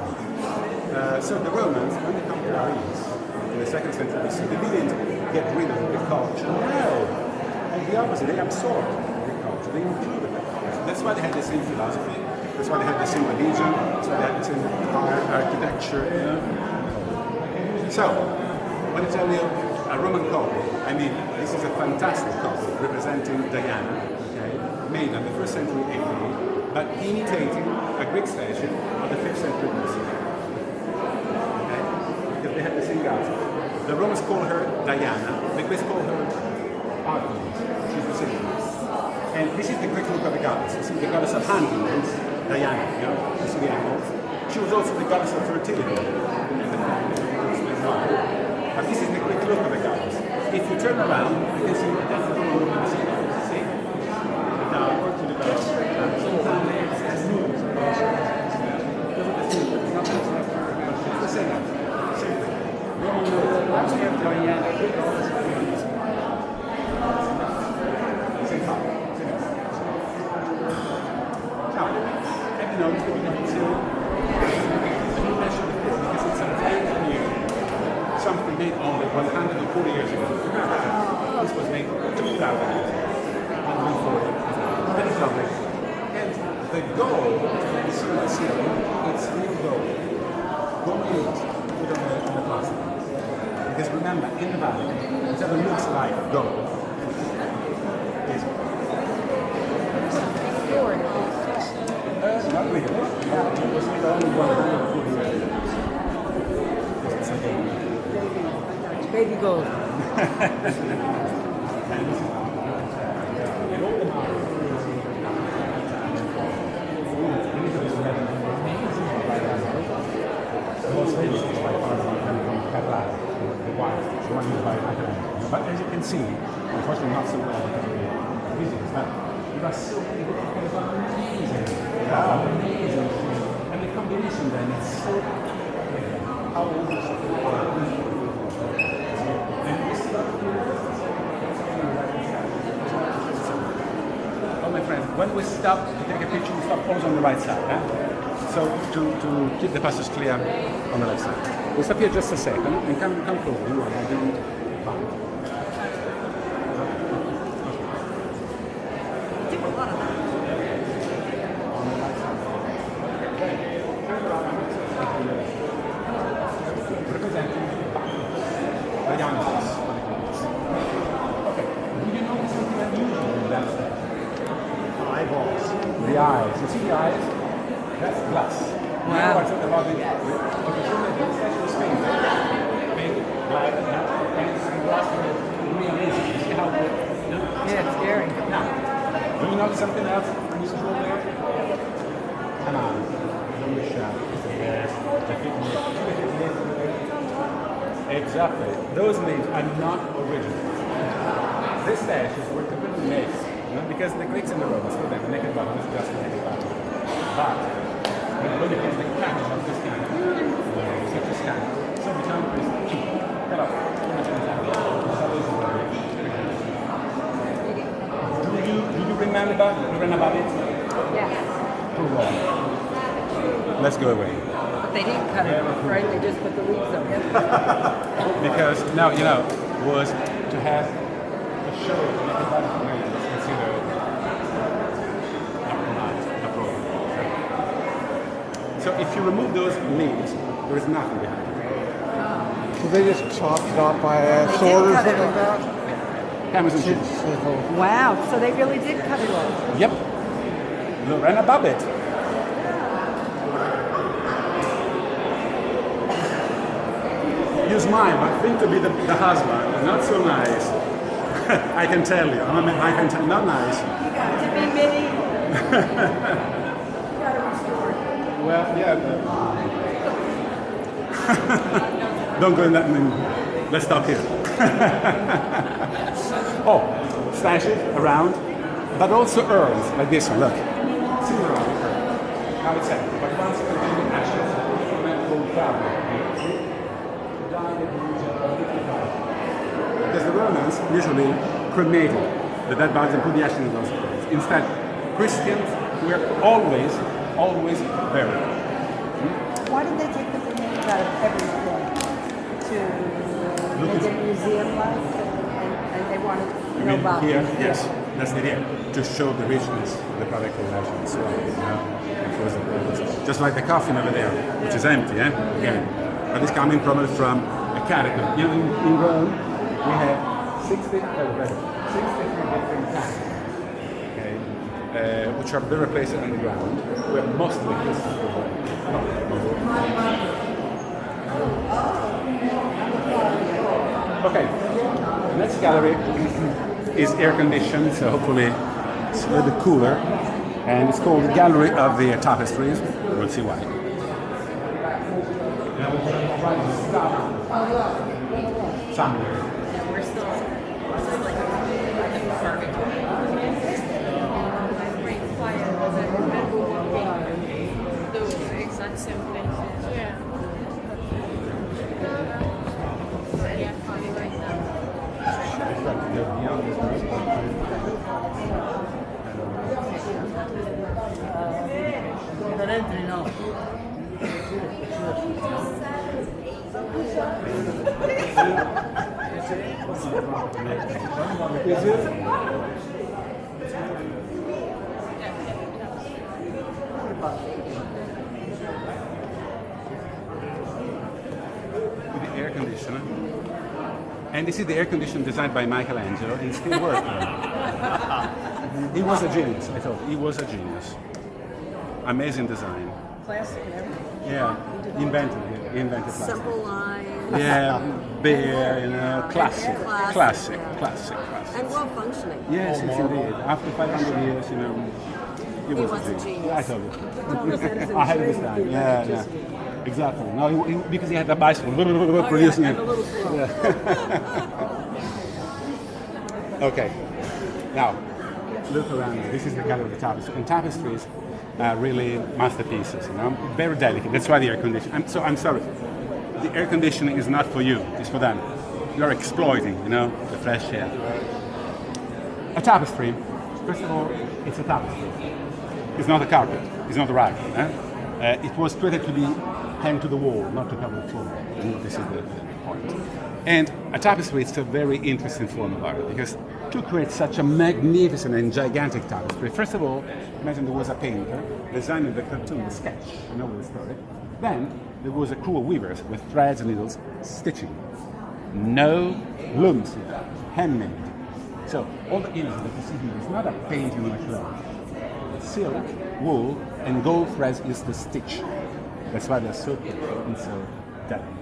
So the Romans, when they come to Greece in the 2nd century BC, they didn't get rid of the culture. No, on the opposite, they absorbed the culture. They included the culture. That's why they had the same philosophy. That's why they had the same religion. That's why they had the same architecture. You know? So, when I tell you a Roman copy, I mean this is a fantastic copy representing Diana, okay, made in the 1st century AD, but imitating a Greek statue of the 5th century BC. Okay? Because they had the same goddess. The Romans call her Diana, the Greeks call her Artemis. She's the same. And this is the Greek look of the goddess. You see the goddess of hunting, Diana, you know, you see the animals. She was also the goddess of fertility. But this is the Greek look of the goddess. If you turn around, you can see that's the whole woman. See? Now, to the goddess. Sometimes it's moved. It's the same. Same thing. Roman note. I'm saying Diana. Same time. Now, have you noticed that we can see something made only 140 years ago. This was made 2,000 years ago. 140. That is lovely. And the gold you see in the ceiling, it's real gold. Don't use put on the plastic. Because remember, in the Vatican, whatever looks like gold is not really. Yeah, it was made only 140 years ago. It's a gold. Baby gold. But as you can see, unfortunately not so well because of the reasons, but there are so many different amazing. Amazing. And the combination then is so how old is it? Oh, my friend, when we stop to take a picture, we stop always on the right side. So to keep the passage clear on the left side. We'll stop here just a second and come closer. The eyes. You see the eyes? That's glass. Now I talk about the statue is painted, black, and it's really amazing. You see how good? Yeah, it's scary. Now, do you notice something else unusual there? Come on, don't be shy. It's the best. Exactly. Those names are not original. These statues were completely made, because the Greeks and the Romans thought that the naked bottom is just a naked bottom. But when it comes to the capital of this kind, such as kind, so the time is do you remember about it? Yeah. Too long. Let's go away. But they didn't cut it off, right? They just put the leaves up. Because now, was to have a show to make it considered appropriate. So if you remove those leaves, there is nothing behind it. So they just chopped it off by a sword or cut it something like off. that? Hammers and chisels. Wow, so they really did cut it off. Yep. Lorena Babbitt. You smile, but think to be the husband. Not so nice. I can tell you. I can tell you. Not nice. To be mini. Well, yeah. Don't go in that. Let's stop here. Oh, statues around, but also urns like this one. Look. See the urn. How it's set. But once it contains ashes, it's meant for fabric. Because the Romans usually cremated the dead bodies and put the ashes in those urns. Instead, Christians were always buried. Why did they take the remains out of everything to make it museum-like? And they wanted no bodies. Here, yes, that's the idea. To show the richness of the product collection and so on. Just like the coffin over there, which is empty, again. But it's coming probably from a character. In Rome, we have 63 different castles, which are very placed on the ground, where mostly Christians were born. Okay, the next gallery is air conditioned, so hopefully it's a little bit cooler, and it's called the Gallery of the Tapestries. We'll see why. Now we're going to try to stop somewhere. We're still like Great fire. I remember walking those exact same places. Yeah. Yeah, funny right now. Is it? With the air conditioner. And this is the air conditioner designed by Michelangelo and still working. He was a genius, I thought. He was a genius. Amazing design. plastic and everything. Yeah, he invented plastic. Simple lines. Yeah, bare, classic. And well functioning. Yes, indeed. After 500 years, he was a genius. Yeah, I told you. Ahead of his time. Yeah. Exactly. No, because he had a bicycle producing it. Yeah. Okay. Now, look around. This is the gallery of the tapestries. And tapestries are really masterpieces. Very delicate. That's why the air conditioning. I'm sorry. The air conditioning is not for you. It's for them. You're exploiting, the fresh air. A tapestry. First of all, it's a tapestry. It's not a carpet. It's not a rug. It was created to be hanged to the wall, not to cover the floor. This is the point. And a tapestry is a very interesting form of art because to create such a magnificent and gigantic tapestry, first of all, imagine there was a painter designing the cartoon, the sketch, the story. Then there was a crew of weavers with threads and needles stitching. No looms here, handmade. So all the images that you see here is not a painting on a cloth. Silk, wool, and gold threads is the stitch. That's why they're so thick and so delicate.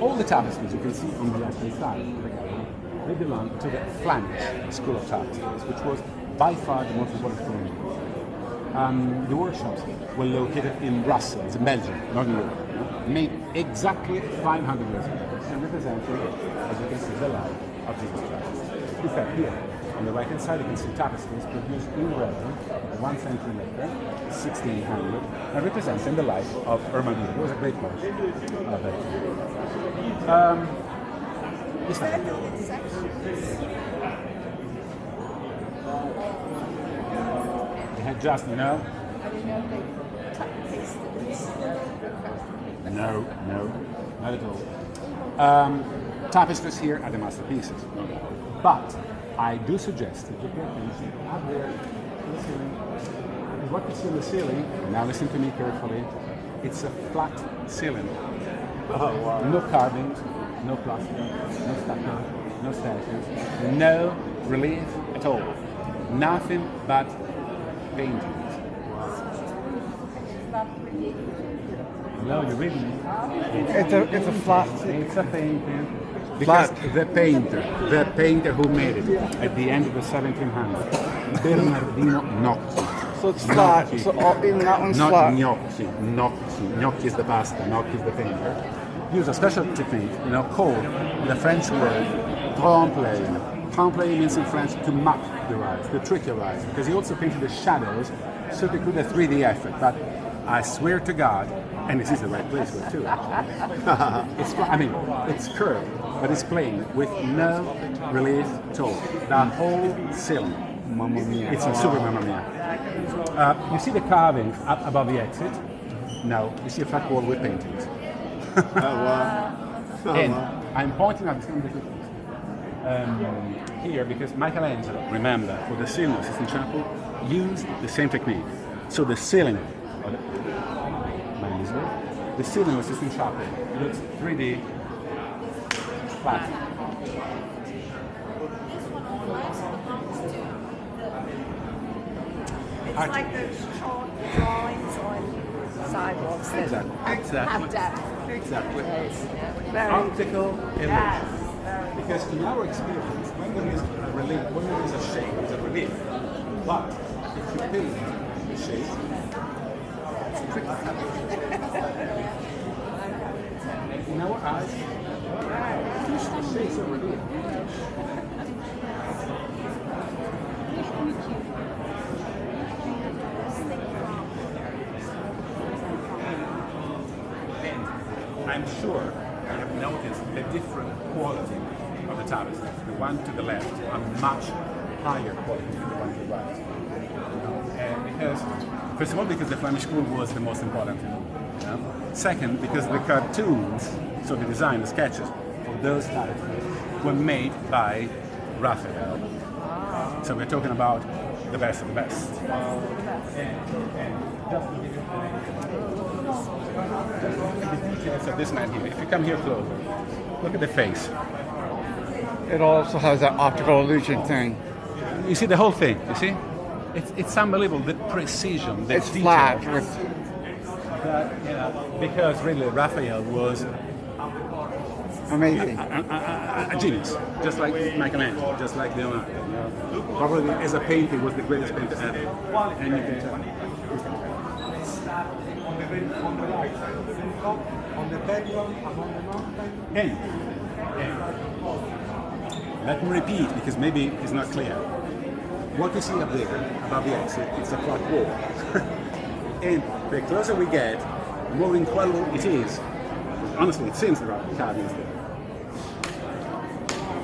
All the tapestries you can see on the left-hand side of the gallery, they belong to the Flemish school of tapestries, which was by far the most important thing in Europe. The workshops were located in Brussels, in Belgium, not in Europe. Made exactly 500 years ago and representing, as you can see, the life of Jesus Christ. In fact, here on the right-hand side, you can see tapestries produced in Rome 1 century later, 1600, and representing the life of Herman. It was a great work. This one. They had just, you know. No, not at all. Tapestries here are the masterpieces, no doubt. But I do suggest that you pay attention up there to the ceiling. Because what you see on the ceiling, now listen to me carefully, it's a flat ceiling. Oh, wow. No carving, no plaster, no stucco, no statues, no relief at all. Nothing but paintings. No, you're reading. It's a flat. It's a painting. Because the painter who made it at the end of the 1700s, Bernardino Gnocchi. So it's flat. So even that one's not flat. Gnocchi. Gnocchi is the pasta. Gnocchi is the painter. Use a special technique, called the French word trompe-l'œil. Trompe-l'œil means in French to mock your eyes, to trick your eyes, because he also painted the shadows so they could have 3D effect. But I swear to God, and this is the right place for it too, actually. It's curved, but it's plain with no relief at all. The whole ceiling. Mamma mia. It's a super mamma mia. You see the carving up above the exit? No, you see a flat wall with paintings. And I'm pointing out some different here because Michelangelo, remember, for the ceiling of Sistine Chapel, used the same technique. So the ceiling the ceiling of Sistine Chapel looks 3D flat. It's like those chalk drawings on sidewalks that have depth. Exactly. Very Optical illusion. Yes. Because in our experience, when there is a relief, when there is a shape, it's a relief. But if you paint the shape, it's tricky. In our eyes, the shapes are relief. I'm sure you have noticed the different quality of the tapestries. The one to the left are much higher quality than the one to the right. Because, first of all, because the Flemish school was the most important. Second, because the cartoons, so the design, the sketches of those tapestries were made by Raphael. So we're talking about the best of the best. So this man here, if you come here closer, look at the face. It also has that optical illusion thing. You see the whole thing, you see? It's unbelievable, the precision, the It's detail. flat. Because really Raphael was Amazing. a genius, just like Michelangelo, just like Leonardo. Probably as a painter, he was the greatest painter ever. And you can tell. And let me repeat, because maybe it's not clear. What you see up there, above the exit, it's a flat wall. And the closer we get, the more incredible it is. Honestly, it seems there are carvings there.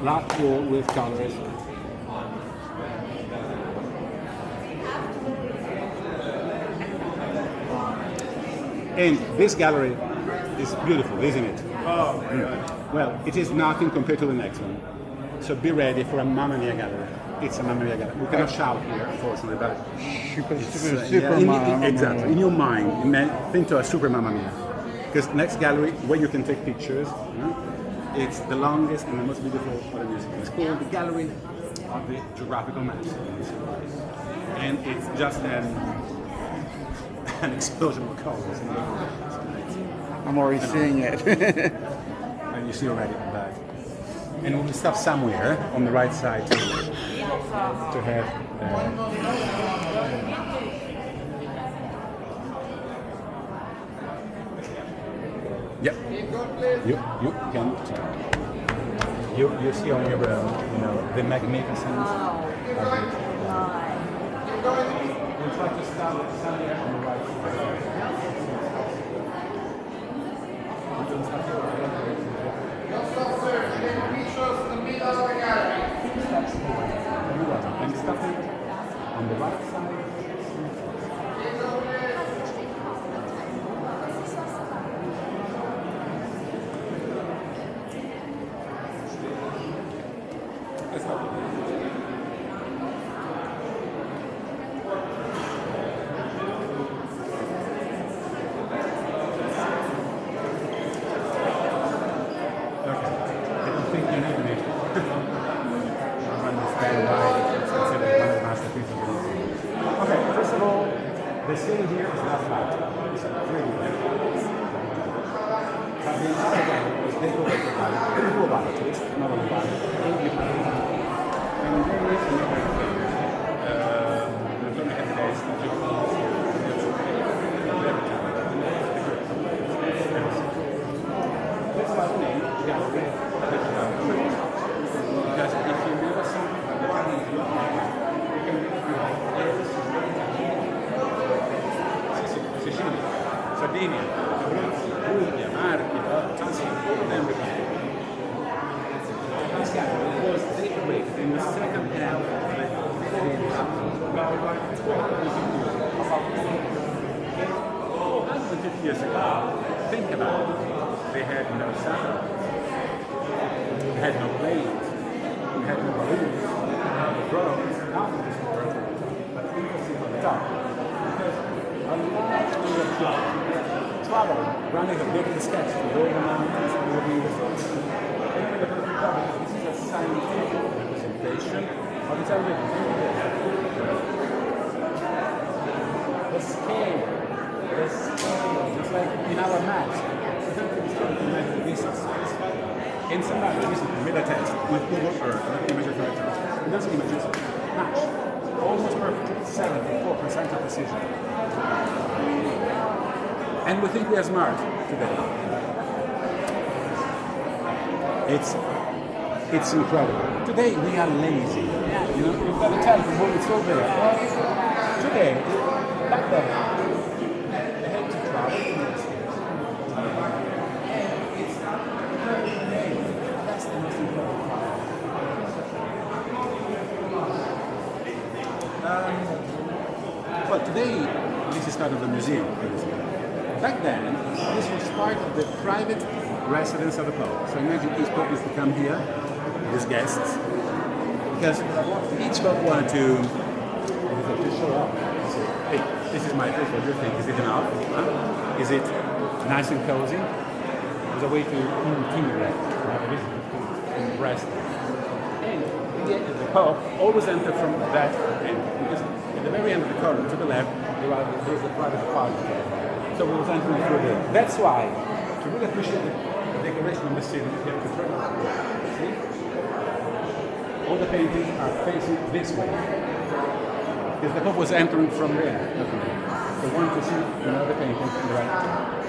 Flat wall with colors. And this gallery is beautiful, isn't it? Oh, Well, it is nothing compared to the next one. So be ready for a Mamma Mia gallery. It's a Mamma Mia gallery. We cannot shout here, unfortunately, but exactly. In your mind, think to a super Mamma Mia. Because next gallery, where you can take pictures, it's the longest and the most beautiful for the museum. It's called the Gallery of the Geographical Maps. And it's just an explosion of colors. I'm already seeing it. And you see already that. And we will stop somewhere on the right side to have. Yeah. You can. You see on your the magnificence. We'll try to start somewhere on the right side. And stop it on the right side. The ceiling here is not flat. It's really flat. But the inside again is decorated by two varieties, not only one. And there is another thing. The Tony Hennessy that's why the name Geographical. Because if you never see the Chinese, you can Sicily, Sardinia, Puglia, Marche, Tuscany, all of them became. This guy was decorated in the second half of the 150 years ago. Think about it. They had no saddle. They had no blades. They had no balloons. No drones. Nothing to support them. But people sit on the top. Travel, running a big sketch to all the mountains and moving the thoughts. This is a scientific representation of the television. The scale, it's like in our maps. In somebody recently made a test with Google Earth, image characters, and those images match almost perfectly, 74% of precision. And we think we are smart today. It's incredible. Today we are lazy. You've got to tell the world it's over there. Today, back then, they had to travel to the States. It's that's the most important part. Well, today, this is part of the museum. Back then, this was part of the private residence of the Pope. So imagine each Pope used to come here, his guests, because each Pope wanted to show up. So, hey, this is my place, what do you think? Is it enough? Huh? Is it nice and cozy? It was a way to intimidate, to have a visitor, to impress them. And the Pope always entered from that end, because at the very end of the corridor, to the left, there is a private apartment. So we was entering through there. That's why, to really appreciate the decoration of the city, you have to turn around. See? All the paintings are facing this way. Because the Pope was entering from there. So one to see the painting in the right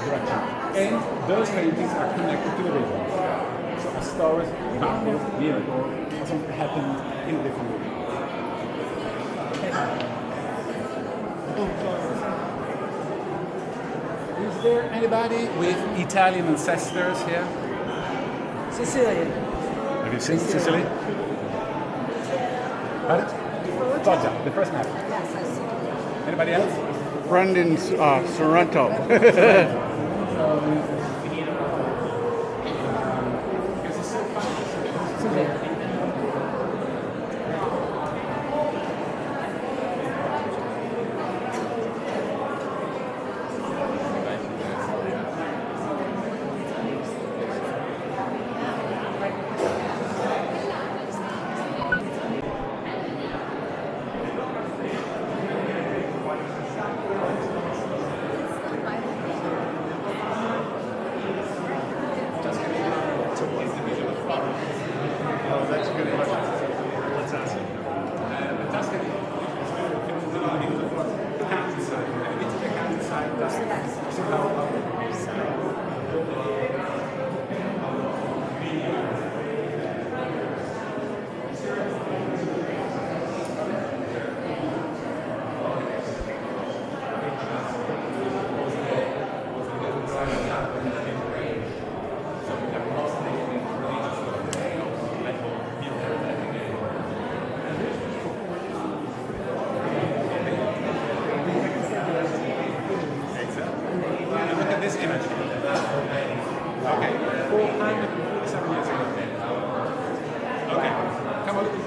direction. And those paintings are connected to the river. So a story, battle, miracle, something happened in a different way. Is there anybody with Italian ancestors here? Sicilian. Have you seen Sicily? What? Foggia, the first map. Yes, I see. Anybody else? Brendan Sorrento.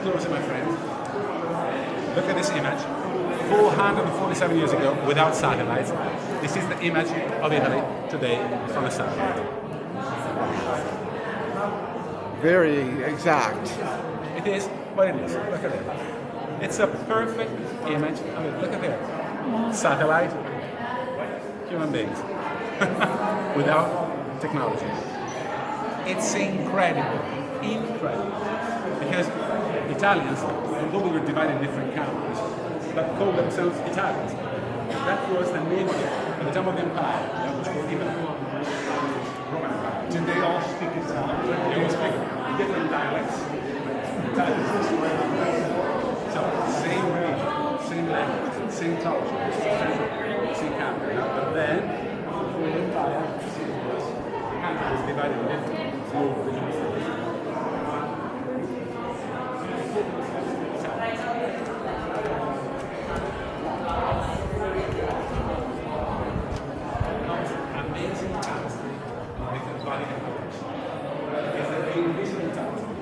closer, my friend. Look at this image. 447 years ago, without satellites. This is the image of Italy today from the satellite. Very exact. It is what it is. Look at it. It's a perfect image of it. Look at it. Satellite, human beings, without technology. It's incredible, incredible. Because Italians, although we were divided in different countries, but called themselves Italians. That was the name of it at the time of the empire, which was even Roman Empire. Did they all speak Italian? They all speak in different dialects. So, same region, same language, same culture, same country. But then, the empire, the country was divided in different small regions. Amazing tapestry with the Vatican Tombs. It's the invisible tapestry.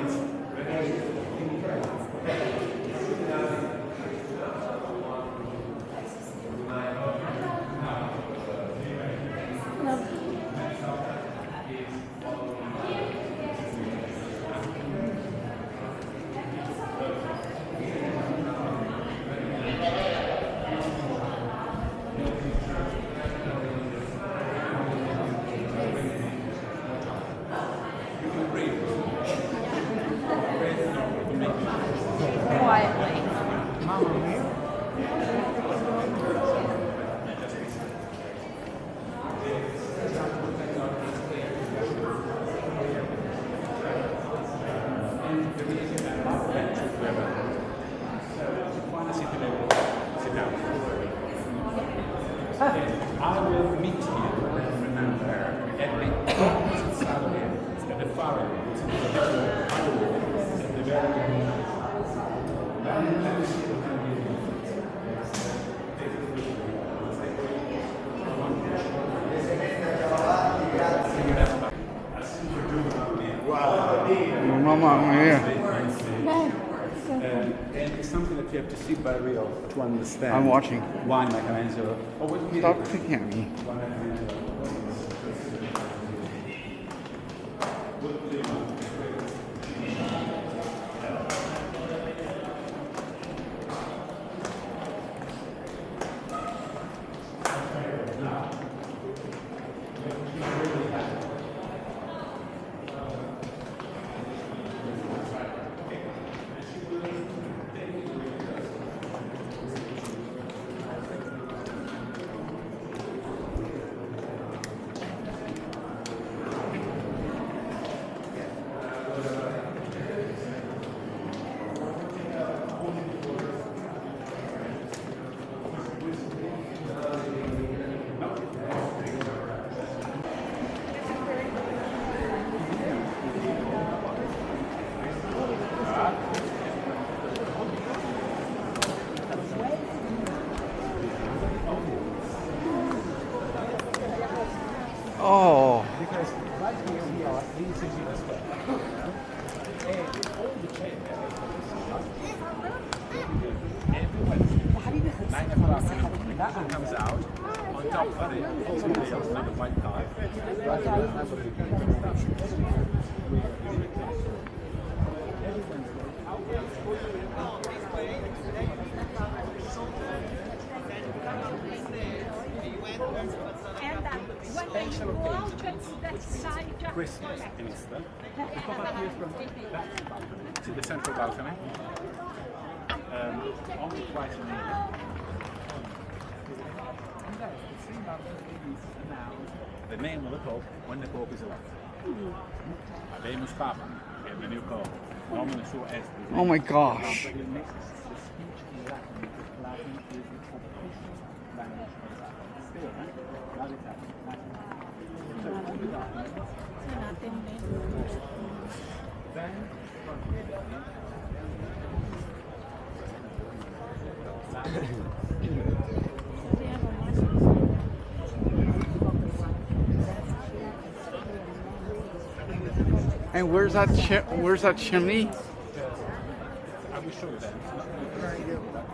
It's very incredible. Quietly. I will meet you, remember, at the opposite side of it, at the far end, at the very Mamma mia. and it's something that you have to see by real to understand. I'm watching. Why Michelangelo? Stop picking at me. Why Michelangelo? Oh, Because right here we are in Sistine Square. And all the chain every Wednesday, 9 o'clock, that one comes out on top of the full wheels, like a white car. And when they walk to that side, Christmas in Easter. The pop-up here from that balcony to the central balcony. Only twice a year. And then the same balcony is announced the name of the Pope when the Pope is elected. Habemus Papam, the new Pope. Nomen suo est. oh my gosh. But he makes the speech in Latin because Latin is the official language of Latin. Still, not Italian. So, then, And where's that chimney? I will show you that.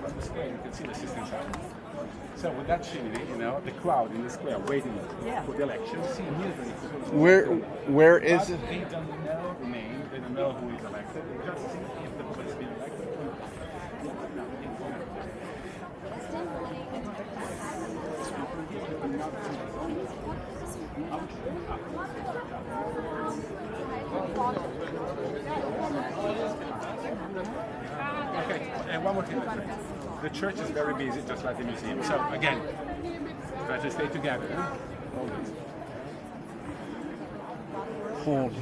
From the square, you can see the Sistine Chapel. So with that chimney, you know, the crowd in the square waiting for the election. See immediately. Where is it? But they don't know the name. They don't know who is elected. They just see if the Pope has been elected. Okay, and one more thing. The church is very busy, just like the museum. So again, try to stay together. Always. Hold.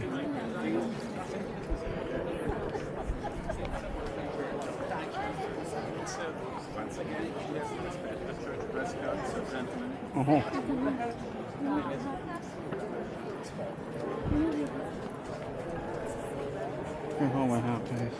Once again, yes, respect the church dress code, so gentlemen. Oh my God, please.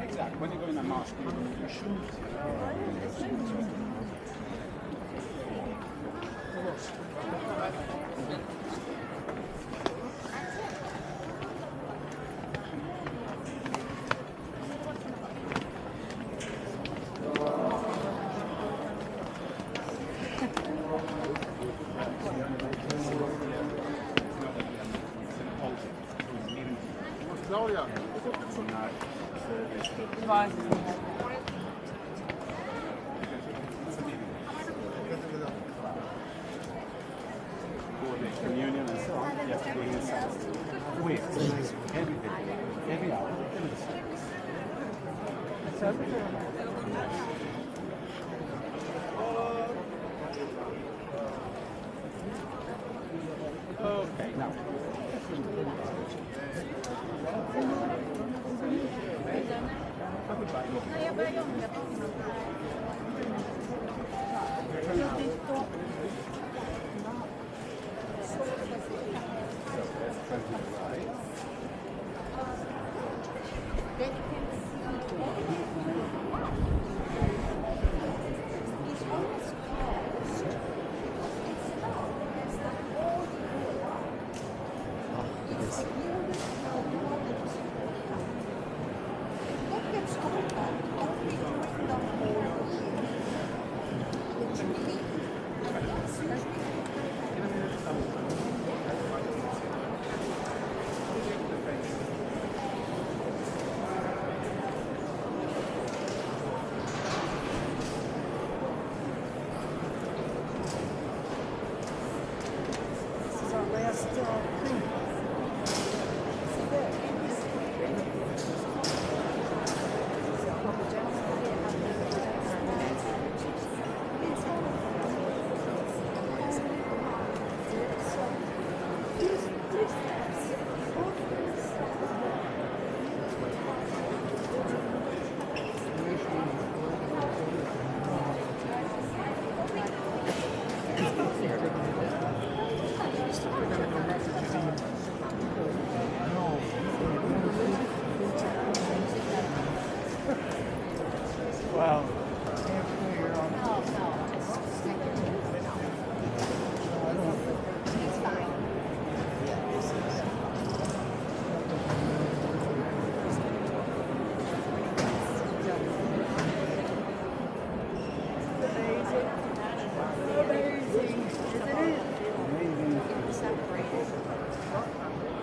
Exactly. When you go in a mosque, you remove your shoes. For the communion and so on, you have to go inside. Wait, every day, every hour. Okay, now. Wow.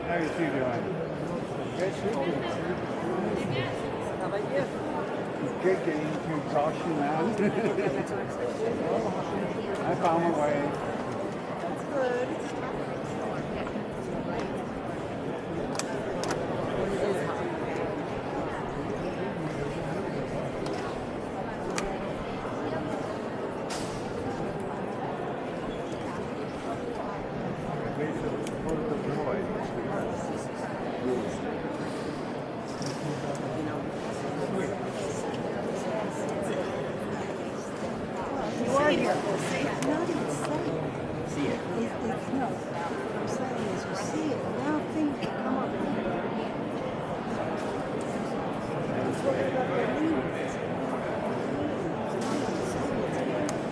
How are you two doing? It's good getting to exhaustion now. I found my way. That's good. here. Not even saying. See it. No, what I'm saying is you see it. Now things come up here.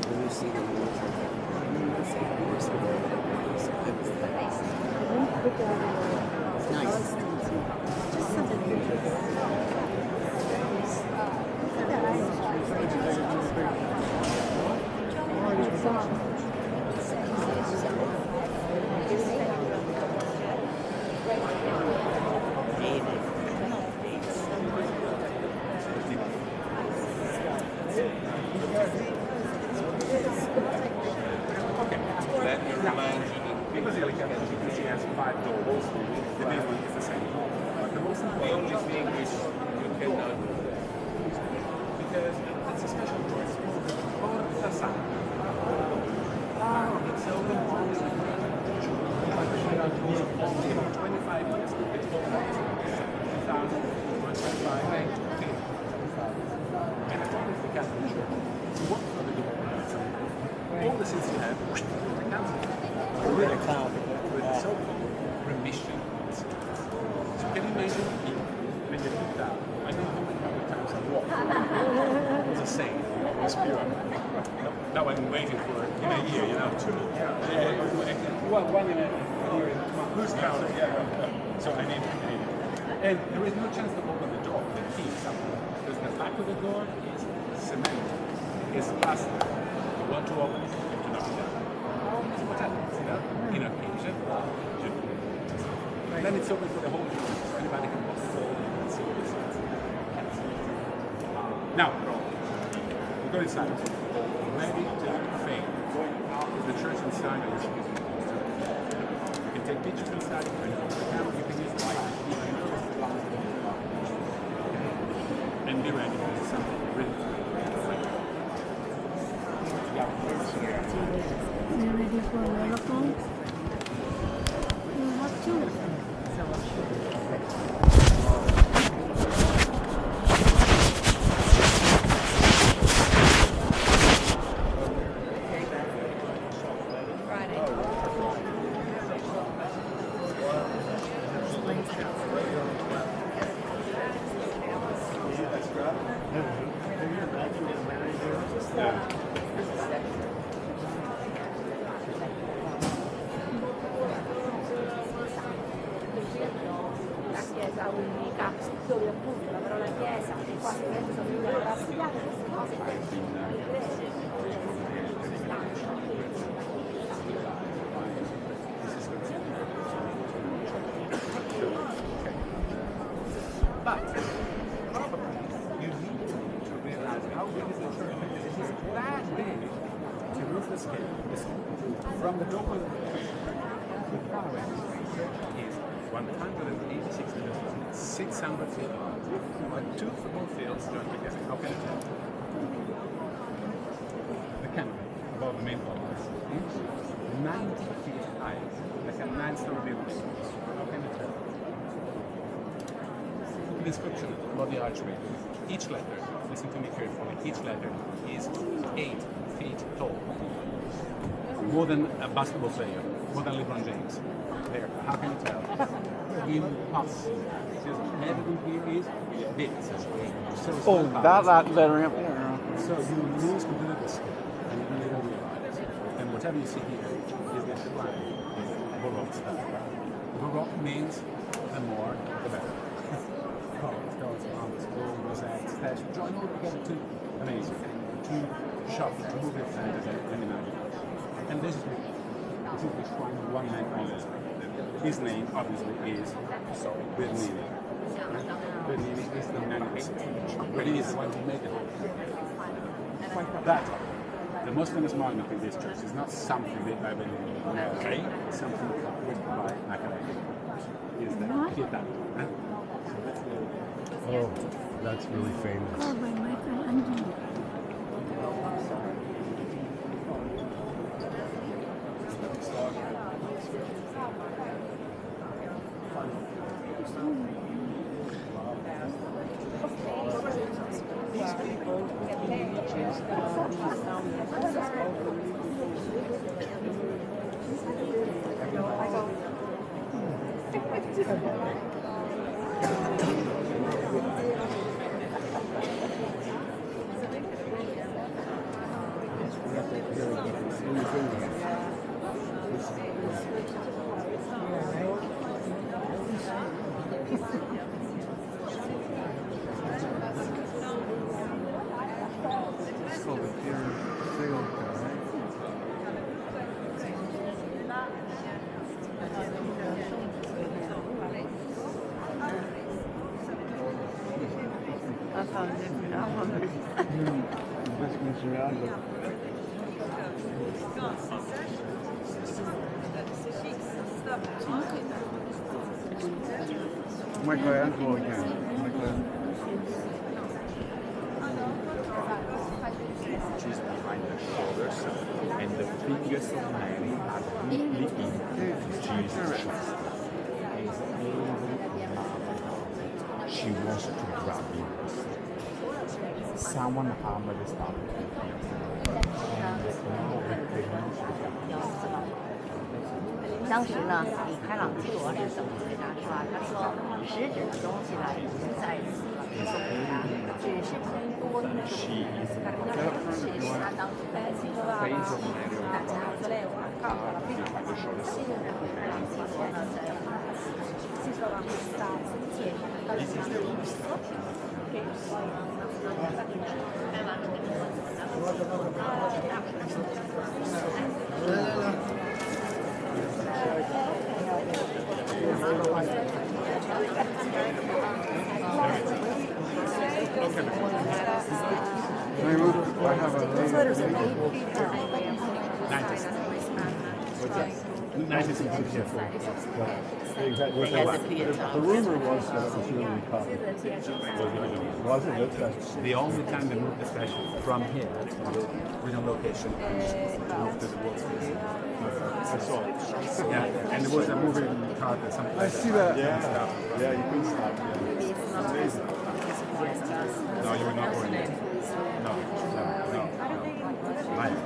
When you see the rules of it's nice. Just something Let me remind you that The Basilica, as you can see, has 5 doors. The main one is the same. But the most the important only thing which you cannot do because it's a special door. It's called the Porta Santa. It's open only 25 years. It's called 2025. And I told the Catholic Church, you want for the door. All the sins you have, the cancel. Really cloud with so-called remission. So can you imagine when you look down? I don't know how many times I walked. It was a saint. It was pure. Now I'm waiting for it in a year, you know, 2. Well, 1 in a year. Who's counting? So I need it. And there is no chance to open the door. The key is somewhere. Because the back of the door is cement. It's plastic. You want to open it, you have to knock it down. So what happens, you know? In occasion, then it's open for the whole year. Anybody can walk forward and see what it is. Now, we go inside. Ready to fame. The church inside is you can take pictures inside, you can use the camera, you can use light, and be ready for something really great. You ready for Laocoon? You have to. Chiesa unica, dove appunto la parola chiesa è quasi But you need to realize how big is the church. It is that big to move the scale. From the top of the church, the far away is 186 meters, 600 feet long. But 2 football fields joined together. How can I tell? The canopy above the main pillars is 90 feet high, like a 9-story building. How can I tell? The inscription above the archway. Each letter, listen to me carefully, each letter is 8 feet tall. More than a basketball player, more than LeBron James. There, how can you tell? Impossible. Everything here is big. So that lettering up there. so you lose completely the scale, and you really don't realize. And whatever you see here is this line, is Baroque stuff. Baroque means the more, the better. Colors, arms, gold, mosaics, statues, join all together to amazing, to shock, to move your fantasy and imagine. And this is the shrine of one man only. His name, obviously, is Bernini. Bernini is the man of the city. Bernini is the one who made it. But the most famous monument in this church is not something made by Bernini, okay? Something written by Michelangelo. Is the Pieta. Oh, that's really famous. Oh, by Michelangelo. These people in the ages Michelangelo again. She's behind the shoulders, and the fingers of Mary are deeply into Jesus' chest. She wants to grab him. Someone hammered the stop. And now the 当时呢，米开朗基罗是怎么回答是吧？他说，实质的东西呢已经在此了，只是更多的是他当时的情况。大家之类我告诉了非常清楚，这个人米开朗基罗呢在si trova questa chiesa che The rumor was that it was really tough. Wasn't it? The only time they moved the statue from here to the original location moved to the world space. I saw it. Yeah, and there was a movie in the car that something like I see that. Yeah, Yeah, you couldn't stop. amazing. No, you were not born yet. No. Right.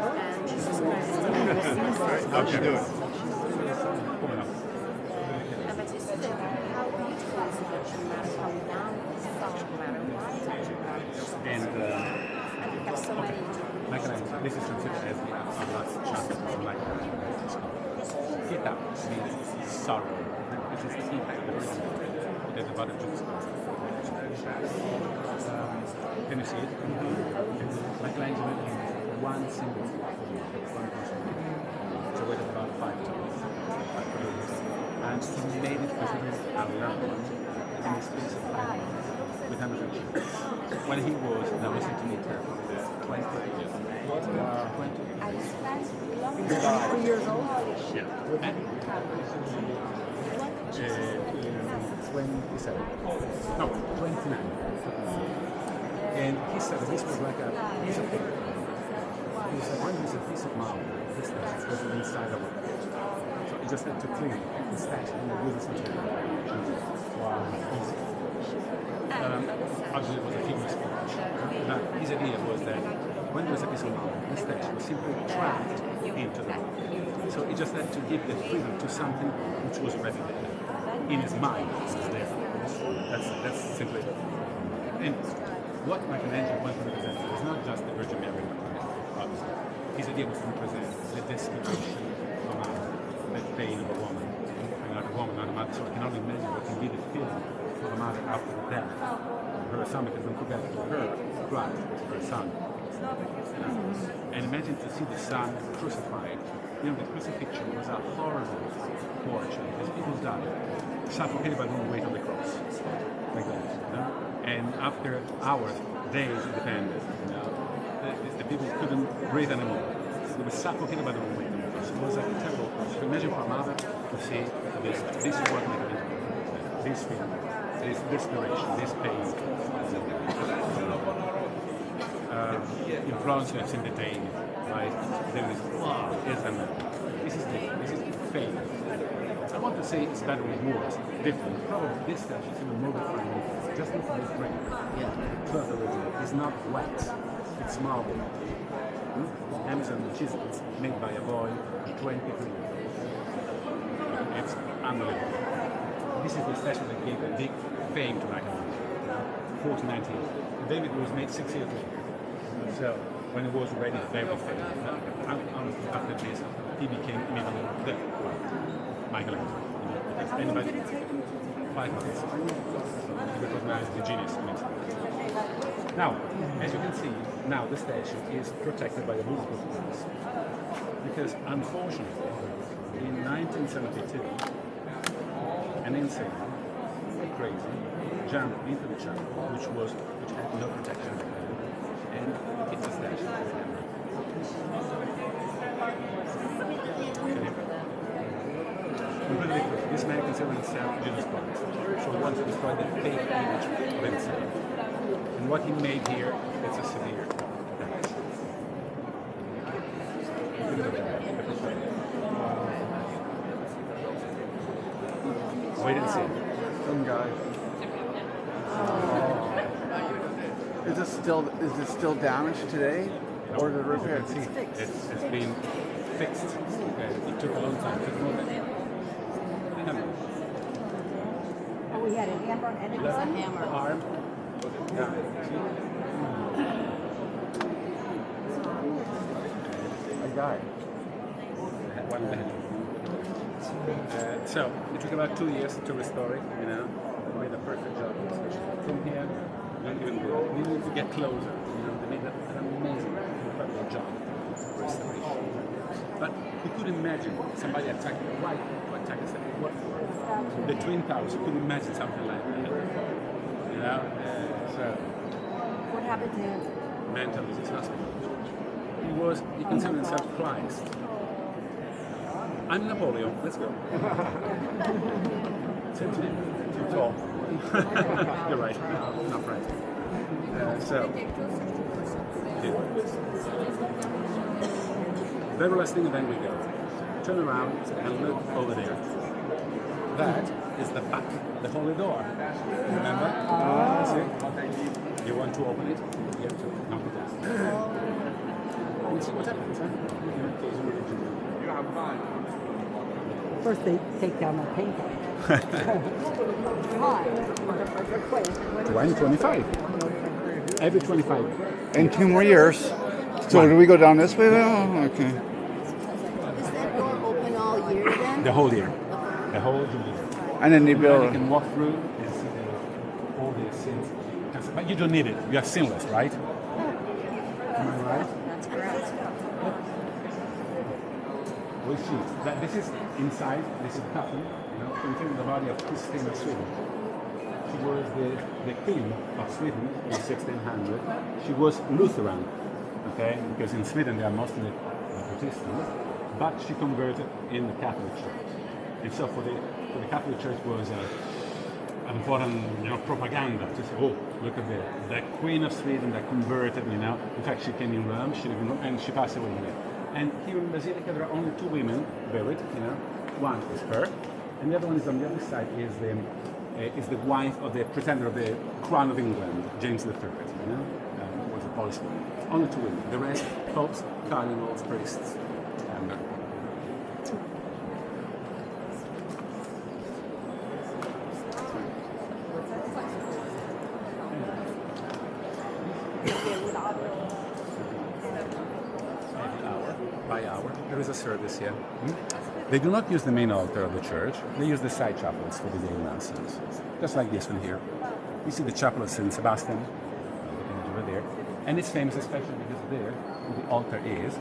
How'd you do it? And Michelangelo, this is considered as the last chapter of Michelangelo. Pieta means sorrow, which is the impact of the that the bottom of can you see it? Michelangelo in one single so weight of about 5 tons. And he made it considered a large one in the space of 5 months with Amazon. When he was in a centimeter, 20 years old. 3 years old. Yeah. And 27. No, 29. And he said this was like a piece of paper. He said when there's a piece of marble, this was the inside of it. So he just had to clean it and stash it and do this material. Wow. Obviously it was a figure sketch. But his idea was that when there was a piece of marble, the statue was simply trapped into the marble. So he just had to give the freedom to something which was already there. In his mind, it was there. That's simply it. And what Michelangelo wanted to represent was not just the Virgin Mary, obviously. His idea was to represent the desperation of a mother, the pain of a woman, and not a woman, not a mother. So I can only imagine what can be the feeling of a mother after the death of her son, because don't forget to her blood, her son. And imagine to see the son crucified. You know, the crucifixion was a horrible torture because people died, suffocated by the weight of the cross, like that. You know? And after hours, days, it depended. You know? The people couldn't breathe anymore. They were suffocated by the weight of the cross. It was like a terrible cross. So imagine for a mother to see this. This is what Michelangelo, this feeling, this desperation, this pain. In Florence, you have seen the Dane, right? There is wow, yes, and this is different. This is faith. I want to say it's better with more. It's different. Probably this statue is even more refined. Just look at this grain. Yeah. It's not original. It's not wet. It's marble. Amazon, which is it's made by a boy, 23 years old. It's unbelievable. This is the statue that gave a big fame to Michelangelo. 1498. David was made 6 years later. So when it was already very famous, after this, he became immediately the Michelangelo. How long did it take him to do 5 months. He recognized the genius in it. Now, as you can see, now the statue is protected by a bulletproof glass. Because unfortunately, in 1972, an insane, crazy, jumped into the channel, which had no protection, and it's a statue. Completely free. This man considers himself Jesus Christ, so he wants to destroy the fake image of himself. And what he made here, it's a severe damage. Wait and see. Some guy. Is it still damaged today, or is it repaired? See, it's been fixed. Okay. It took a long time. It took more than Oh, we had a hammer and it was a hammer. arm. Yeah. A guy. One hand. So it took about 2 years to restore it. You know, they made a perfect job. From here, you don't even do it. You need to get closer. You know, they made an amazing, incredible job of restoration. But you could imagine somebody attacking the right to attack us. What for? The Twin Towers. You could imagine something like that. You know, so What happened to him? mental disease hospital. He considered himself Christ. I'm Napoleon. Let's go. Same to me. Too tall. You're right. Not right. So. Yeah. Very last thing, and then we go. Turn around and look over there. That is the back, the holy door. Remember? See? You want to open it, you have to knock it down. We'll see what happens, huh? First they take down the painting. Why? 25. Every 25. In 2 more years. So do we go down this way now? Okay. Is that door open all year then? The whole year. The whole year. And then they You build. can walk through and see all the sins. But you don't need it. You are sinless, right? Am I right? That's correct. We see that this is inside. This is coffin, containing the body of Sistine of Sweden. She was the queen of Sweden in 1600. She was Lutheran, okay, because in Sweden they are mostly Protestants. But she converted in the Catholic Church, and so for the Catholic Church was an important propaganda to say, oh, look at the Queen of Sweden that converted. In fact, she came in Rome. She lived in Rome, and she passed away here. And here in Basilica, there are only 2 women buried. One is her, and the other one is on the other side. Is the wife of the pretender of the Crown of England, James III. Was a Polish woman. Only 2 women. The rest, popes, cardinals, priests. By hour. There is a service here. They do not use the main altar of the church. They use the side chapels for the daily masses. Just like this one here. You see the chapel of St. Sebastian over there. And it's famous especially because there, where the altar is,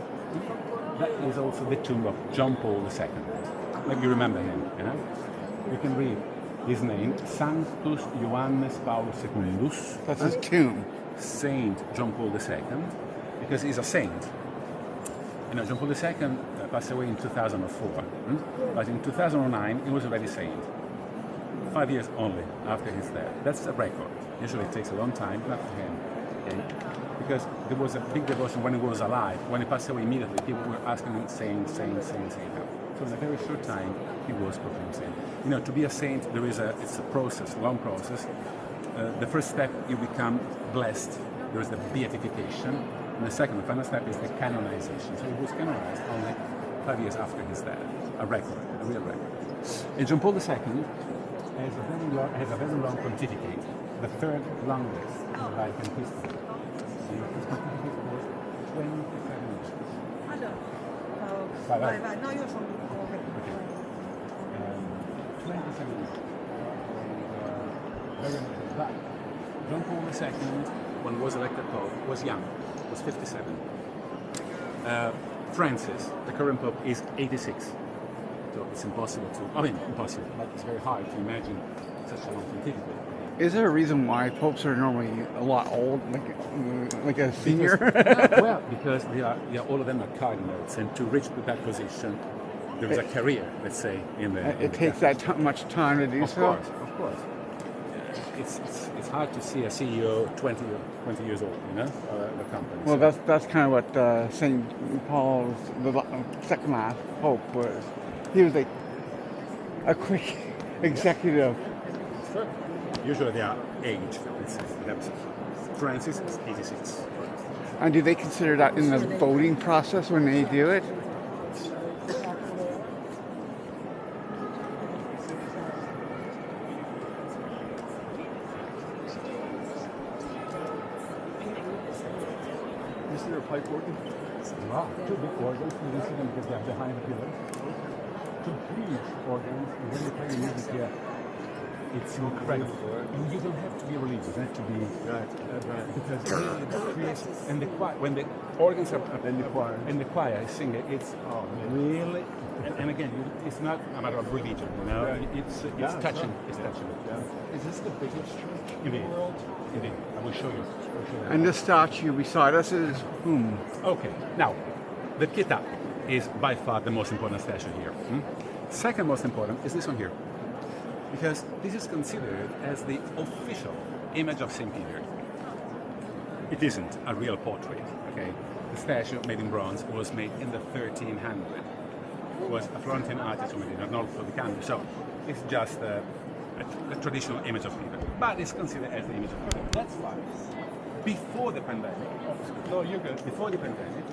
that is also the tomb of John Paul II. Maybe you remember him, You can read his name, Sanctus Johannes Paulus Secundus. That's his tomb. Saint John Paul II, because he's a saint. John Paul II passed away in 2004, but in 2009 he was already saint. 5 years only after his death. That's a record. Usually it takes a long time, not for him, okay? Because there was a big devotion when he was alive. When he passed away immediately, people were asking him, saint. So in a very short time, he was proclaimed saint. To be a saint, it's a process, a long process. The first step, you become blessed. There is the beatification. And the second, the final step is the canonization. So he was canonized only 5 years after his death. A record, a real record. And John Paul II has a very long pontificate, the third longest in the Vatican history. And his pontificate was 27 years. Vai. No, io sono Okay. 27 years. Very much. But John Paul II, when he was elected Pope, was young, was 57. Francis, the current Pope, is 86. So it's impossible impossible, but it's very hard to imagine such a long pontificate. Is there a reason why popes are normally a lot old, like a senior? Because all of them are cardinals, and to reach that position, there is a career, let's say, in the. It takes that much time to do so. Of course. It's hard to see a CEO 20 years old, you know, the company. Well, that's kind of what St. Paul's, the second last pope, was. He was like a quick executive. Sure. Usually they are aged. Francis is 86. And do they consider that in the voting process when they do it? Is there a pipe organ? Wow, two big organs. You can see them because they're behind the pillars. Two huge organs. And when they play music here, it's incredible. And you don't have to be religious. You have to be because really it creates. And when the organs are and the choir is singing, it's really. And again, it's not a matter of religion. You know, it's touching. It's touching. Is this the biggest church in the Indeed. world? Indeed. I will show you. And this statue beside us is whom? Okay, now, the Pieta is by far the most important statue here. Second most important is this one here, because this is considered as the official image of St. Peter. It isn't a real portrait, okay? The statue made in bronze was made in the 1300s. It was a Florentine artist who made it, not for the country. So it's just a traditional image of Peter, but it's considered as the image of Peter. That's why before the pandemic, no, you're good. Before the pandemic,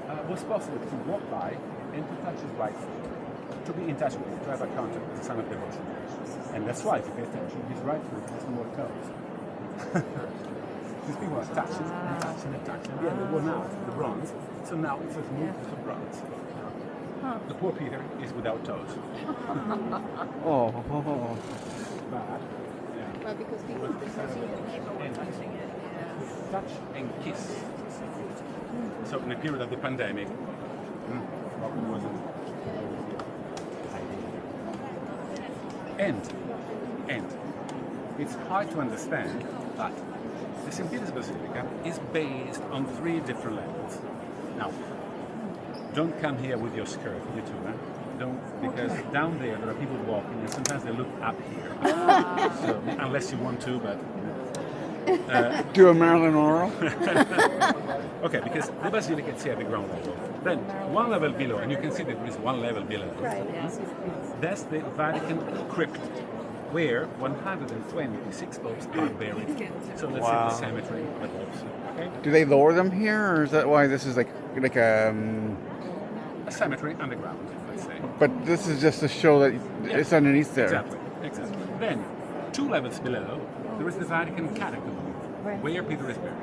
it was possible to walk by and to touch his right foot, to be in touch with him, to have a contact with the sign of devotion. And that's why, if you pay attention, his right foot has more toes. These people are touching and touching and touching. Yeah, they were now the bronze, so now it's just moved to bronze. The poor Peter is without toes. Oh. But, Well, because people were touching it. touch and kiss. So in the period of the pandemic, wasn't and it's hard to understand, but the St. Peter's Basilica is based on 3 different levels. Now, don't come here with your skirt, you two, huh? Don't, because down there are people walking and sometimes they look up here. So, unless you want to, but Do a Marilyn Monroe? okay, because the basilica is here at the ground level. Then one level below, and you can see that there is one level below. Right. That's the Vatican crypt, where 126 popes are buried. So that's in the cemetery of the popes. Okay? Do they lower them here, or is that why this is like A cemetery underground, let's say. But this is just to show that it's underneath there. Exactly. Then, 2 levels below, there is the Vatican catacomb, where Peter is buried.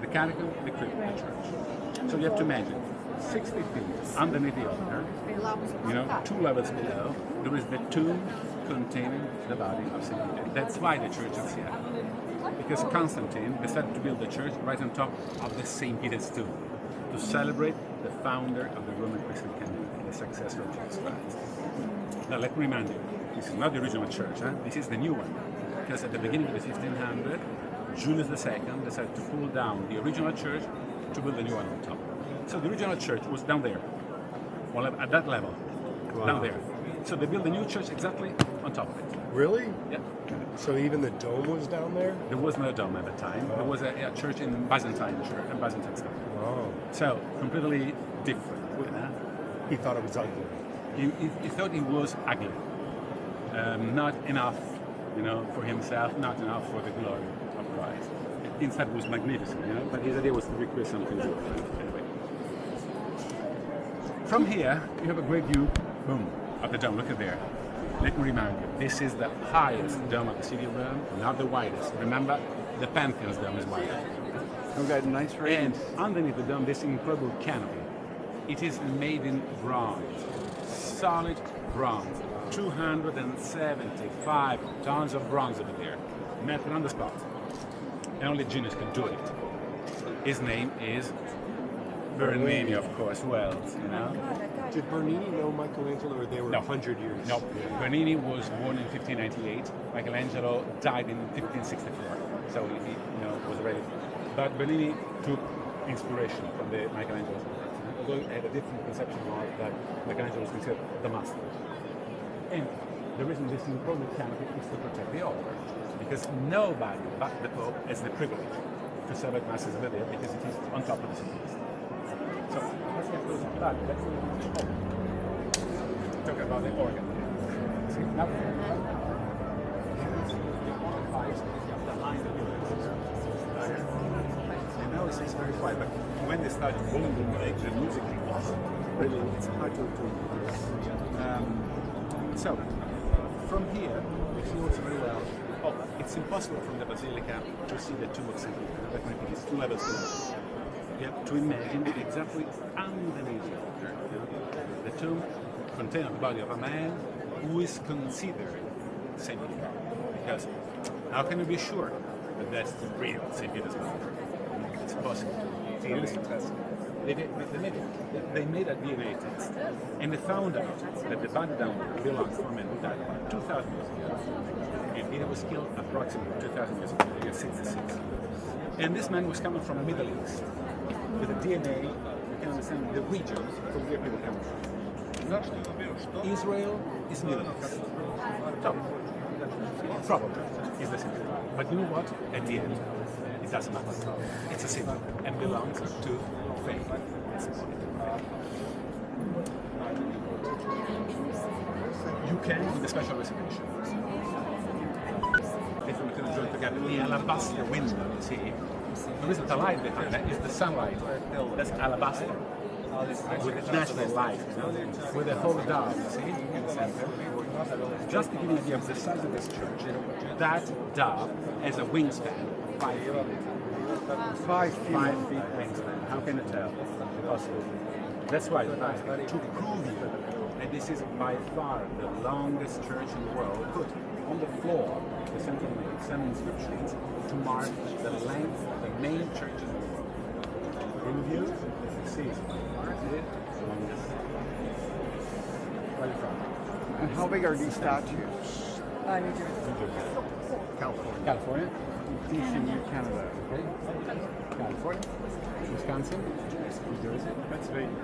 The catacomb, the crypt, the church. So you have to imagine, 60 feet underneath the altar, 2 levels below, there is the tomb containing the body of St. Peter. That's why the church is here. Because Constantine decided to build the church right on top of the St. Peter's tomb to celebrate the founder of the Roman Christian community, the successor of Jesus Christ. Now let me remind you, this is not the original church, this is the new one. Because at the beginning of the 1500s, Julius II decided to pull down the original church to build a new one on top. So the original church was down there, well, at that level, down there. So they built a new church exactly on top of it. Really? Yeah. So even the dome was down there? There was no dome at the time. There was a church in Byzantine style. Oh. So completely different. He thought it was ugly. He thought it was ugly. Not enough, for himself. Not enough for the glory of Christ. inside was magnificent, you know, but his idea was to recreate something good. Anyway. From here, you have a great view, boom, of the dome. Look at there. Let me remind you, this is the highest dome of the city of Rome, not the widest. Remember, the Pantheon's dome is wider. We've got nice ratings. And underneath the dome, this incredible canopy. It is made in bronze, solid bronze. 275 tons of bronze over there, melted on the spot. And only genius can do it. His name is Bernini, of course. Who else, you know? Did Bernini know Michelangelo, or they were 100 years? No. Bernini was born in 1598. Michelangelo died in 1564. So he was already. But Bernini took inspiration from the Michelangelo's work. Although he had a different conception of that Michelangelo was considered the master. And the reason this important canopy is to protect the altar, because nobody but the Pope has the privilege to celebrate masses over there because it is on top of the city. So let's get closer to that. Let's talk about the organ. See, now the now it seems very quiet, but when they start booming, the music was really, it's hard to so, from here, you see also very well. Oh, it's impossible from the Basilica to see the tomb of St. Peter. Definitely, it's 2 levels below. You have to imagine exactly underneath the altar. The tomb contains the body of a man who is considered St. Peter. Because how can you be sure that that's the real St. Peter's body? It's impossible. It's really fantastic. They made a DNA test, and they found out that the body down there belongs to a man who died about 2,000 years ago, and Peter was killed approximately 2,000 years ago, year 66. And this man was coming from the Middle East. With the DNA, you can understand the region from where people come from. Israel is Middle East. So, probably is the same. But you know what? At the end, it doesn't matter. It's a symbol and belongs to faith. You can with a special reservation. If we can join together the alabaster window, you see, there isn't a light behind that, it's the sunlight. That's alabaster. With the natural light, with the whole dove, you see, in the center. Just to give you an idea of the size of this church, that dove has a wingspan 5 feet. 5 feet. 5 feet wingspan. How can you tell? Impossible. That's why, to prove you that this is by far the longest church in the world, put on the floor, the central main, some inscriptions to mark the length of the main church in the world. Prove you? See, it's by far the longest. Where are you from? And how big are these statues? New Jersey. California. California? Canada. Okay. California. Wisconsin. New Jersey. Pennsylvania.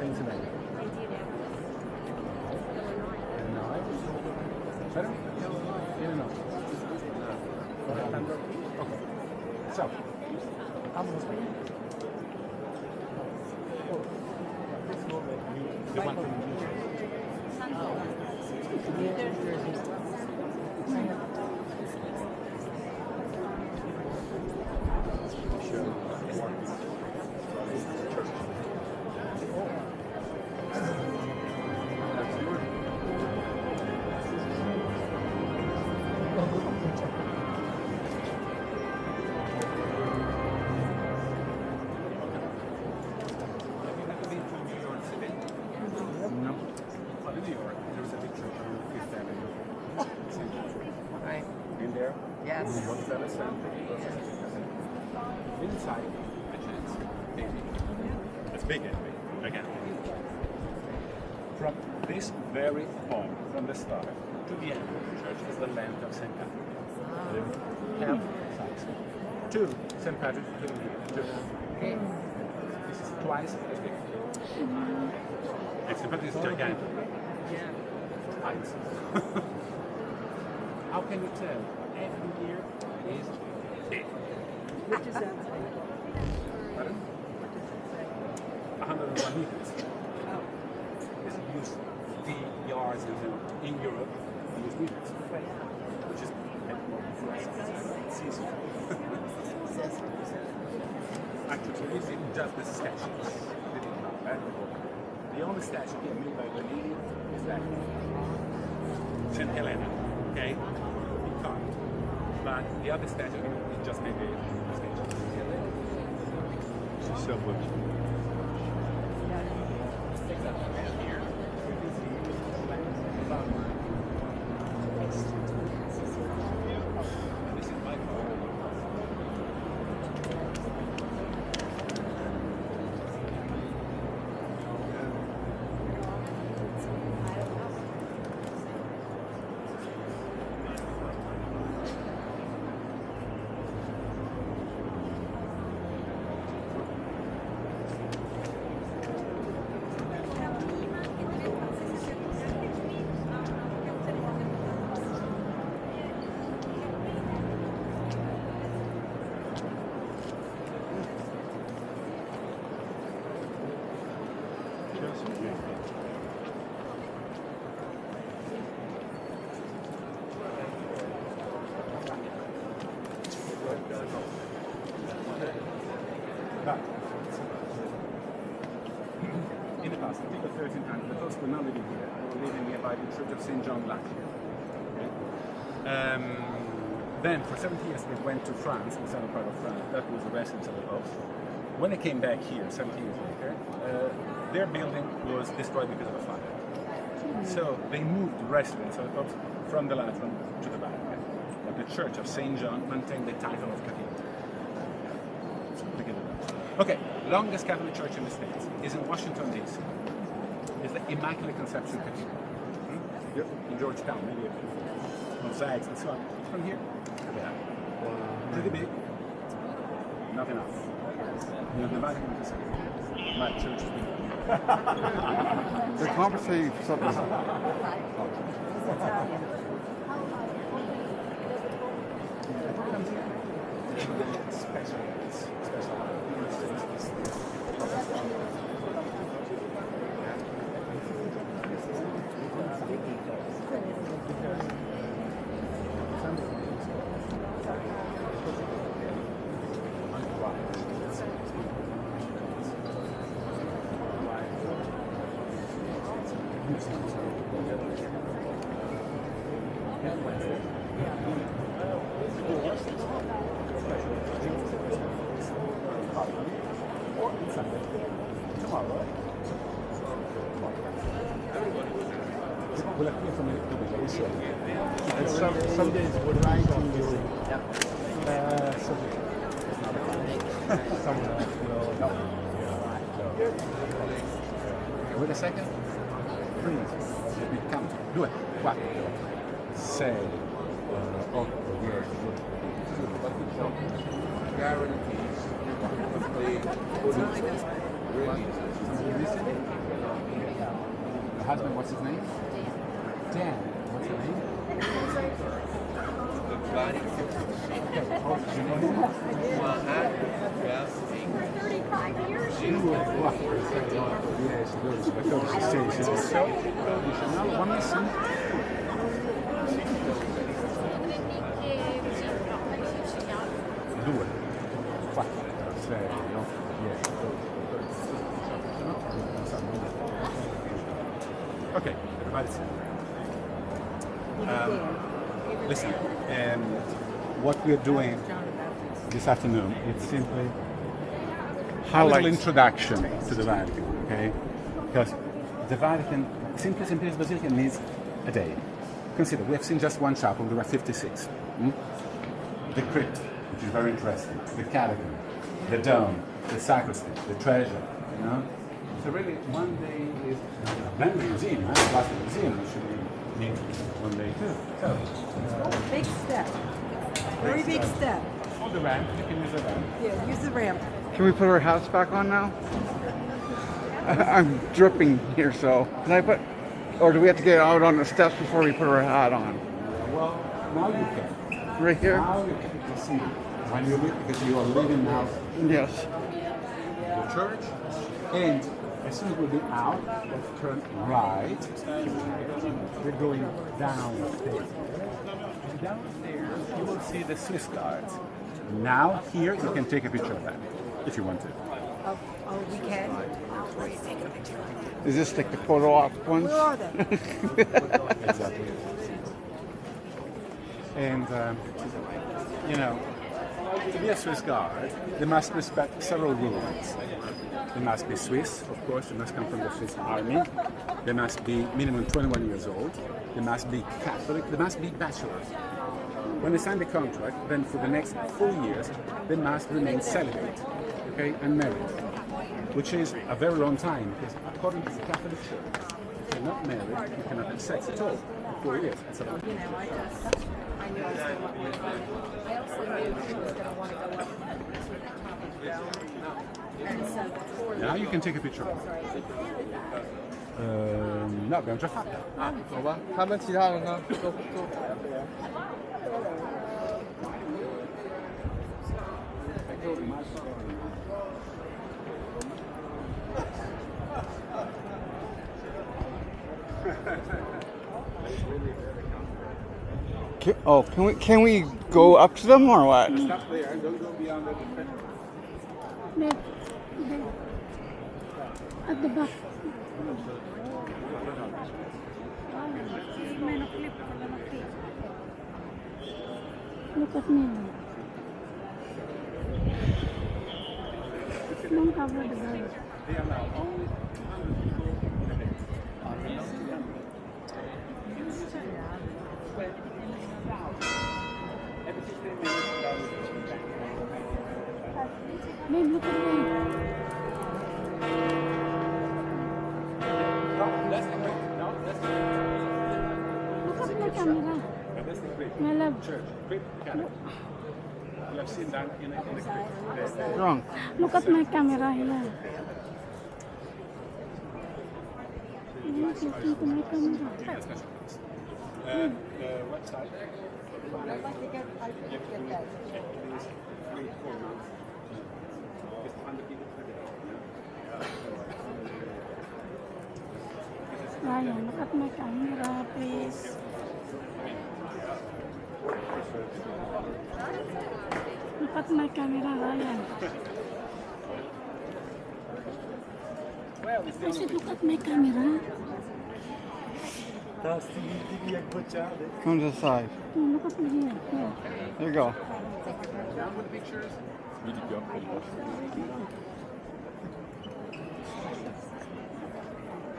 Illinois. Better? Illinois. Okay. So, how many? The one from New Jersey. New Jersey. Inside, a chance, maybe. It's big anyway, again. From this very point, from the start to the end of the church, is the length of St. Patrick. Half size. 2 St. Patrick, 2 here. 2. This is twice as big. And St. Patrick is gigantic. Heights. How can you tell? Every year is big. What does that say? Pardon? 101 meters. This is used the yards in Europe, they use meters, which is more precise. It's easier. Actually, this is just the statues. The only statue here made by Bernini is that Saint Helena, okay? He can't. But the other statue is just made the stage. She's so much. In the past, until the 1300s, the Poles were not living here. They were living nearby the Church of St. John Laocoon. Okay? Then, for 70 years, they went to France, the southern part of France. That was the residence of the Popes. When they came back here, 70 years later, their building was destroyed because of a fire. So they moved the residence of the Popes from the Lateran to the Vatican. But the Church of St. John maintained the title of cathedral. Okay, longest Catholic church in the States is in Washington, D.C. It's the Immaculate Conception Cathedral. Yep. In Georgetown, maybe mosaics and so on. From here to there. Pretty big. Not enough. You know, the Vatican is my church is big. They're conversating for something. Special. And some days we're writing you. Someone else will. Wait a second. Please. Come. 2, 4, 6, 8, 10. The husband, what's his name? Dan. What's her name? The body. One listen. Due, 4, 6, 8. Okay, everybody sit. Listen, what we're doing this afternoon, it's simply a little introduction to the Vatican, okay? Because the Vatican, Simplicius and Pieta's Basilica needs a day. Consider, we have seen just one chapel, there are 56. The crypt, which is very interesting, the catacomb, the dome, the sacristy, the treasure, you know? So really, one day is, then the museum, right? The Basilica Museum should need one day too. So, Big step. Very big step. on the ramp, you can use the ramp. Yeah, use the ramp. Can we put our hats back on now? I'm dripping here, so can I put? Or do we have to get out on the steps before we put our hat on? Well, now you can. Right here? Now you can see when you leave, because you are leaving now Yes. the church, and as soon as we'll be out, let's turn right. We're going downstairs. And downstairs, you will see the Swiss guards. Now, here, you can take a picture of them. if you want to. Oh, we can. Is this like the photo op ones? Where are they? Exactly. And, you know, to be a Swiss guard, they must respect several rules. They must be Swiss, of course, they must come from the Swiss army. They must be minimum 21 years old. They must be Catholic. They must be bachelors. When they sign the contract, then for the next 4 years, they must remain celibate, okay, unmarried, which is a very long time, because according to the Catholic Church, if you're not married, you cannot have sex at all for 4 years. That's a lot. You know, I knew I was going to want to I also knew she was going to want to go up to the top of the ground. And so before Now you can take a picture. No, abbiamo già fatto. 好吧，他们其他人呢？都。 Can we go up to them or what? Stop there, don't go beyond the At the back. Look at me. Don't cover the bird. Babe, look at me. Look at my camera. My love. You have seen that in the clip. Wrong. Look at my camera here. Look into my camera. Website. Ryan, look at my camera, please. Look at my camera, Ryan. I said, look at my camera. Come to the side. Oh, look at me here. Here. There you go. Down with the pictures.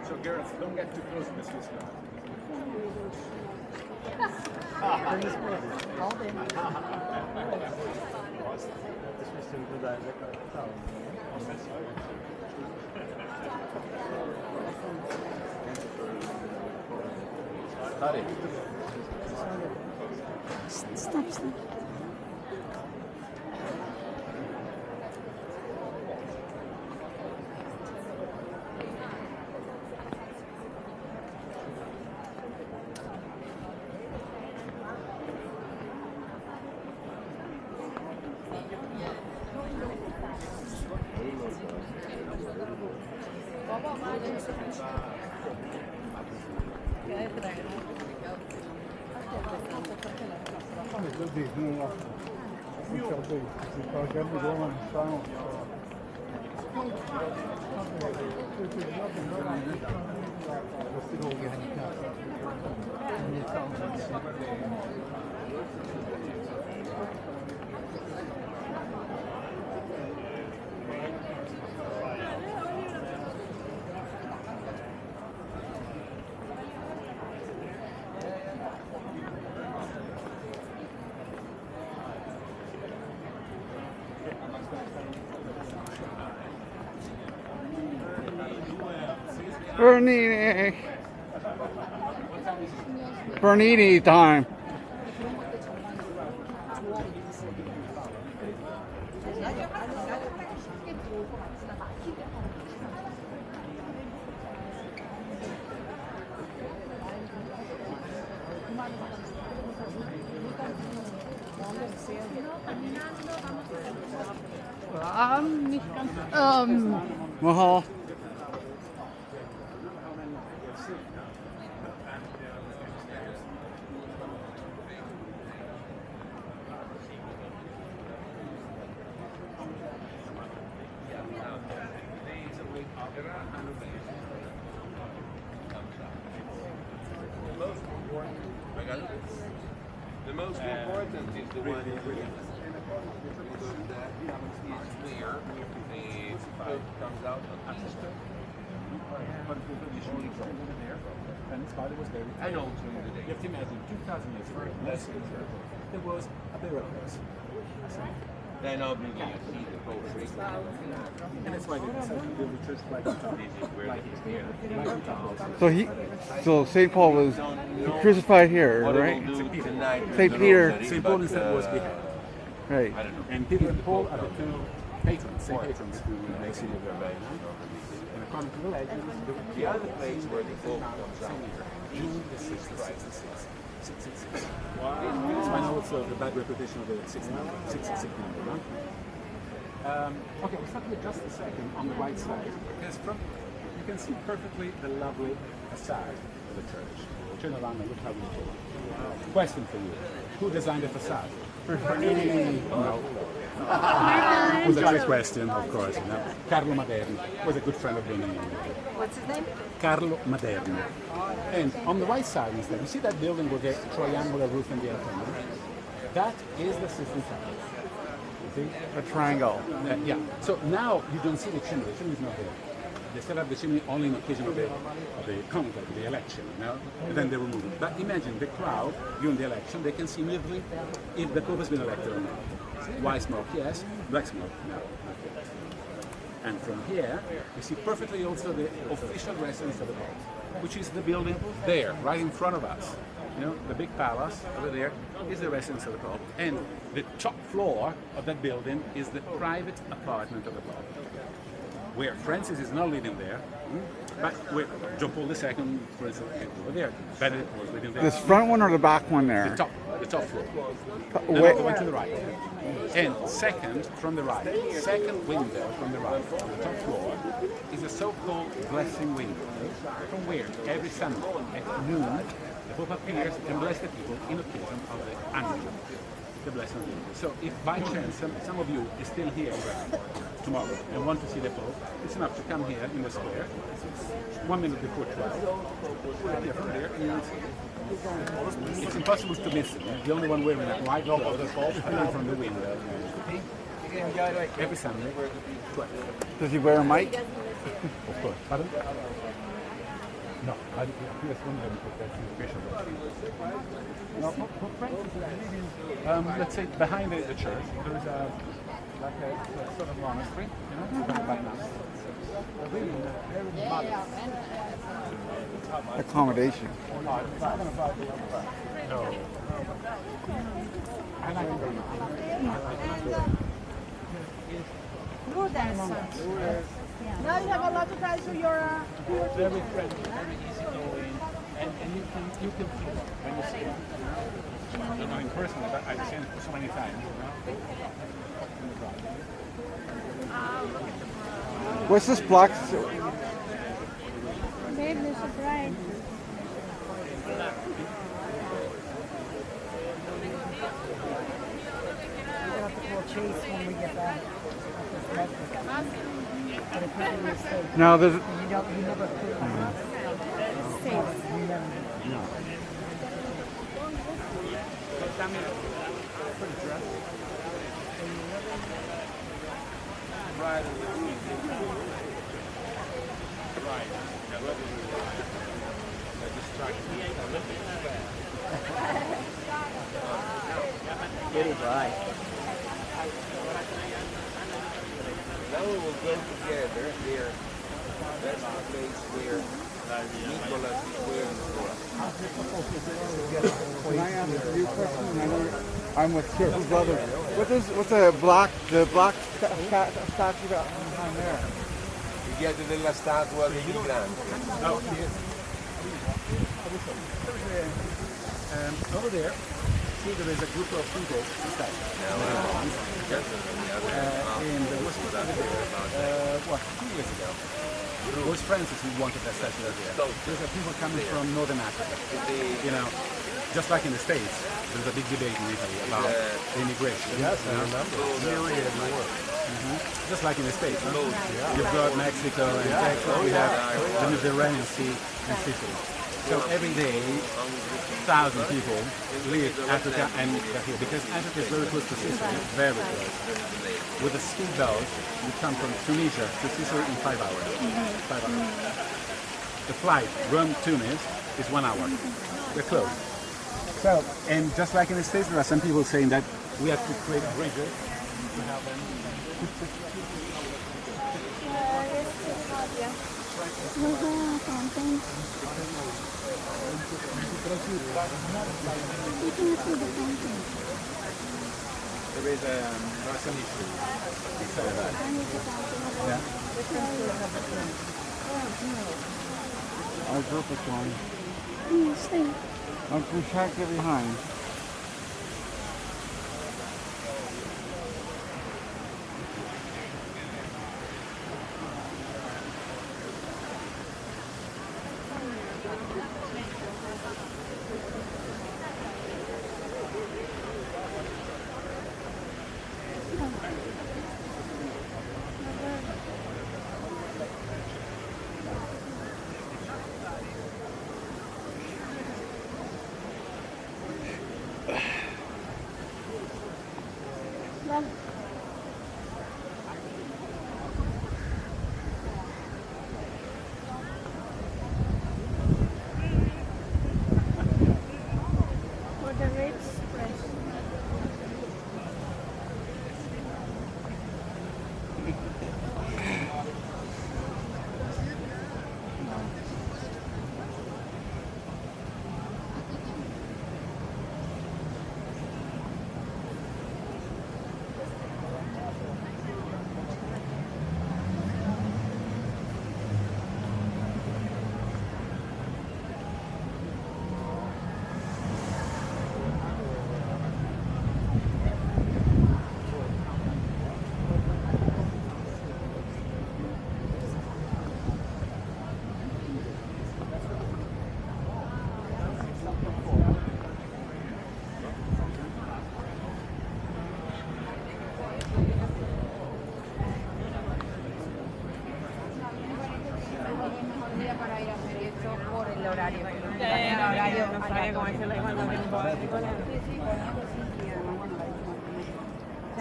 So Gareth, don't get too close to this guy. Stop. Bernini time. Mahal. The most important is the one because that is where the Pope comes out on Easter. And his father was buried. I know. You have to imagine, 2,000 years ago, there was a burial place. Then obviously you see the Pope frequently. And that's why they decided to build the church So St. Paul was crucified here, right? St. Peter. St. Paul instead was beheaded. Right. And Peter and Paul are the two patrons, St. patrons who make it very nice. And according to the legend, the other place where the Pope comes out, June the 6th, 666. Wow. That's why I know it's the bad reputation of the 6th number, 666 number, right? Okay, we'll start here just a second on the right side, because you can see perfectly the lovely facade of the church. Turn around and look how beautiful. Wow. Question for you: who designed the facade? No. It was a trick question, of course. You know? Carlo Maderno was a good friend of Brunini. What's his name? Carlo Maderno. And on the right side instead, you see that building with the triangular roof and the antenna? That is the Sistine Chapel. You see? A triangle. Yeah. So now you don't see the chimney. The chimney is not there. They still have the chimney only in occasion of the conclave, the election, you know? And then they remove it. But imagine the crowd during the election, they can see immediately if the Pope has been elected or not. White smoke, yes. Black smoke, no. Okay. And from here, you see perfectly also the official residence of the Pope, which is the building there, right in front of us. You know, the big palace over there is the residence of the Pope. And the top floor of that building is the private apartment of the Pope, where Francis is not living there, but where John Paul II, for instance, over there. Benedict was living there. This front one or the back one there? The top floor. Wait. The one to the right. And second from the right, second window from the right, on the top floor, is a so-called blessing window, from where every Sunday at noon, the Pope appears and blesses the people in occasion of the annual, the blessing window. So if by chance some of you is still here tomorrow and want to see the Pope, it's enough to come here in the square, 1 minute before 12, put it here from there, and it's impossible to miss it. The only one wearing that white clothes from the window. Every Sunday, 12. Does he wear a mic? Of course. Pardon? No, I just wonder because that's the special. No, Pope Francis is living, let's say, behind the church. There is a sort of monastery, you know, by now. Really, very modest. Accommodation. No. I like it very much. Blue dancer. Now you have a lot of guys who you're very friendly, very easygoing, and you can feel it when you see it. I don't know in person, but I've seen it so many times. What's this block? Babe, there's a bride. We're going to have to call Chase when we get back. No, there's. You never put it on. You never. No. Right. Very dry. Now we will go together there. That's the place where Nicholas is waiting for us. Can I ask you a question? I'm with his brother. What's the black statue behind there? Pieta della statua dei migranti. Oh, yes. Over there, see there is a group of people inside. And there was over there, 2 years ago. It was Francis who wanted that statue there. Those are people coming from Northern Africa, you know. just like in the States, there's a big debate in Italy about immigration. Yes, I remember. Myriad more. Just like in the States, huh? You've got Mexico and Texas, we have the Mediterranean Sea and Sicily. So every day, 1,000 people leave Africa and here because Africa is very close to Sicily, very close. With a speedboat, you come from Tunisia to Sicily in 5 hours. 5 hours. The flight Rome-Tunis is 1 hour. We're close. So, and just like in the States, there are some people saying that we have to create bridges to help them. There is some issue. Yeah. I'll drop it one. I'll push back it behind.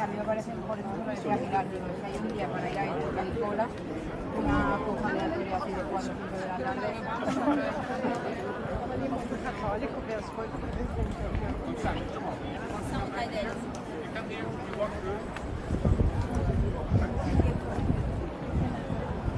A mí me parece por eso que decía mirar, si hay un día para ir a esto, hay cola, una cosa aleatoria así de 4 o 5 de la tarde. São Paulo.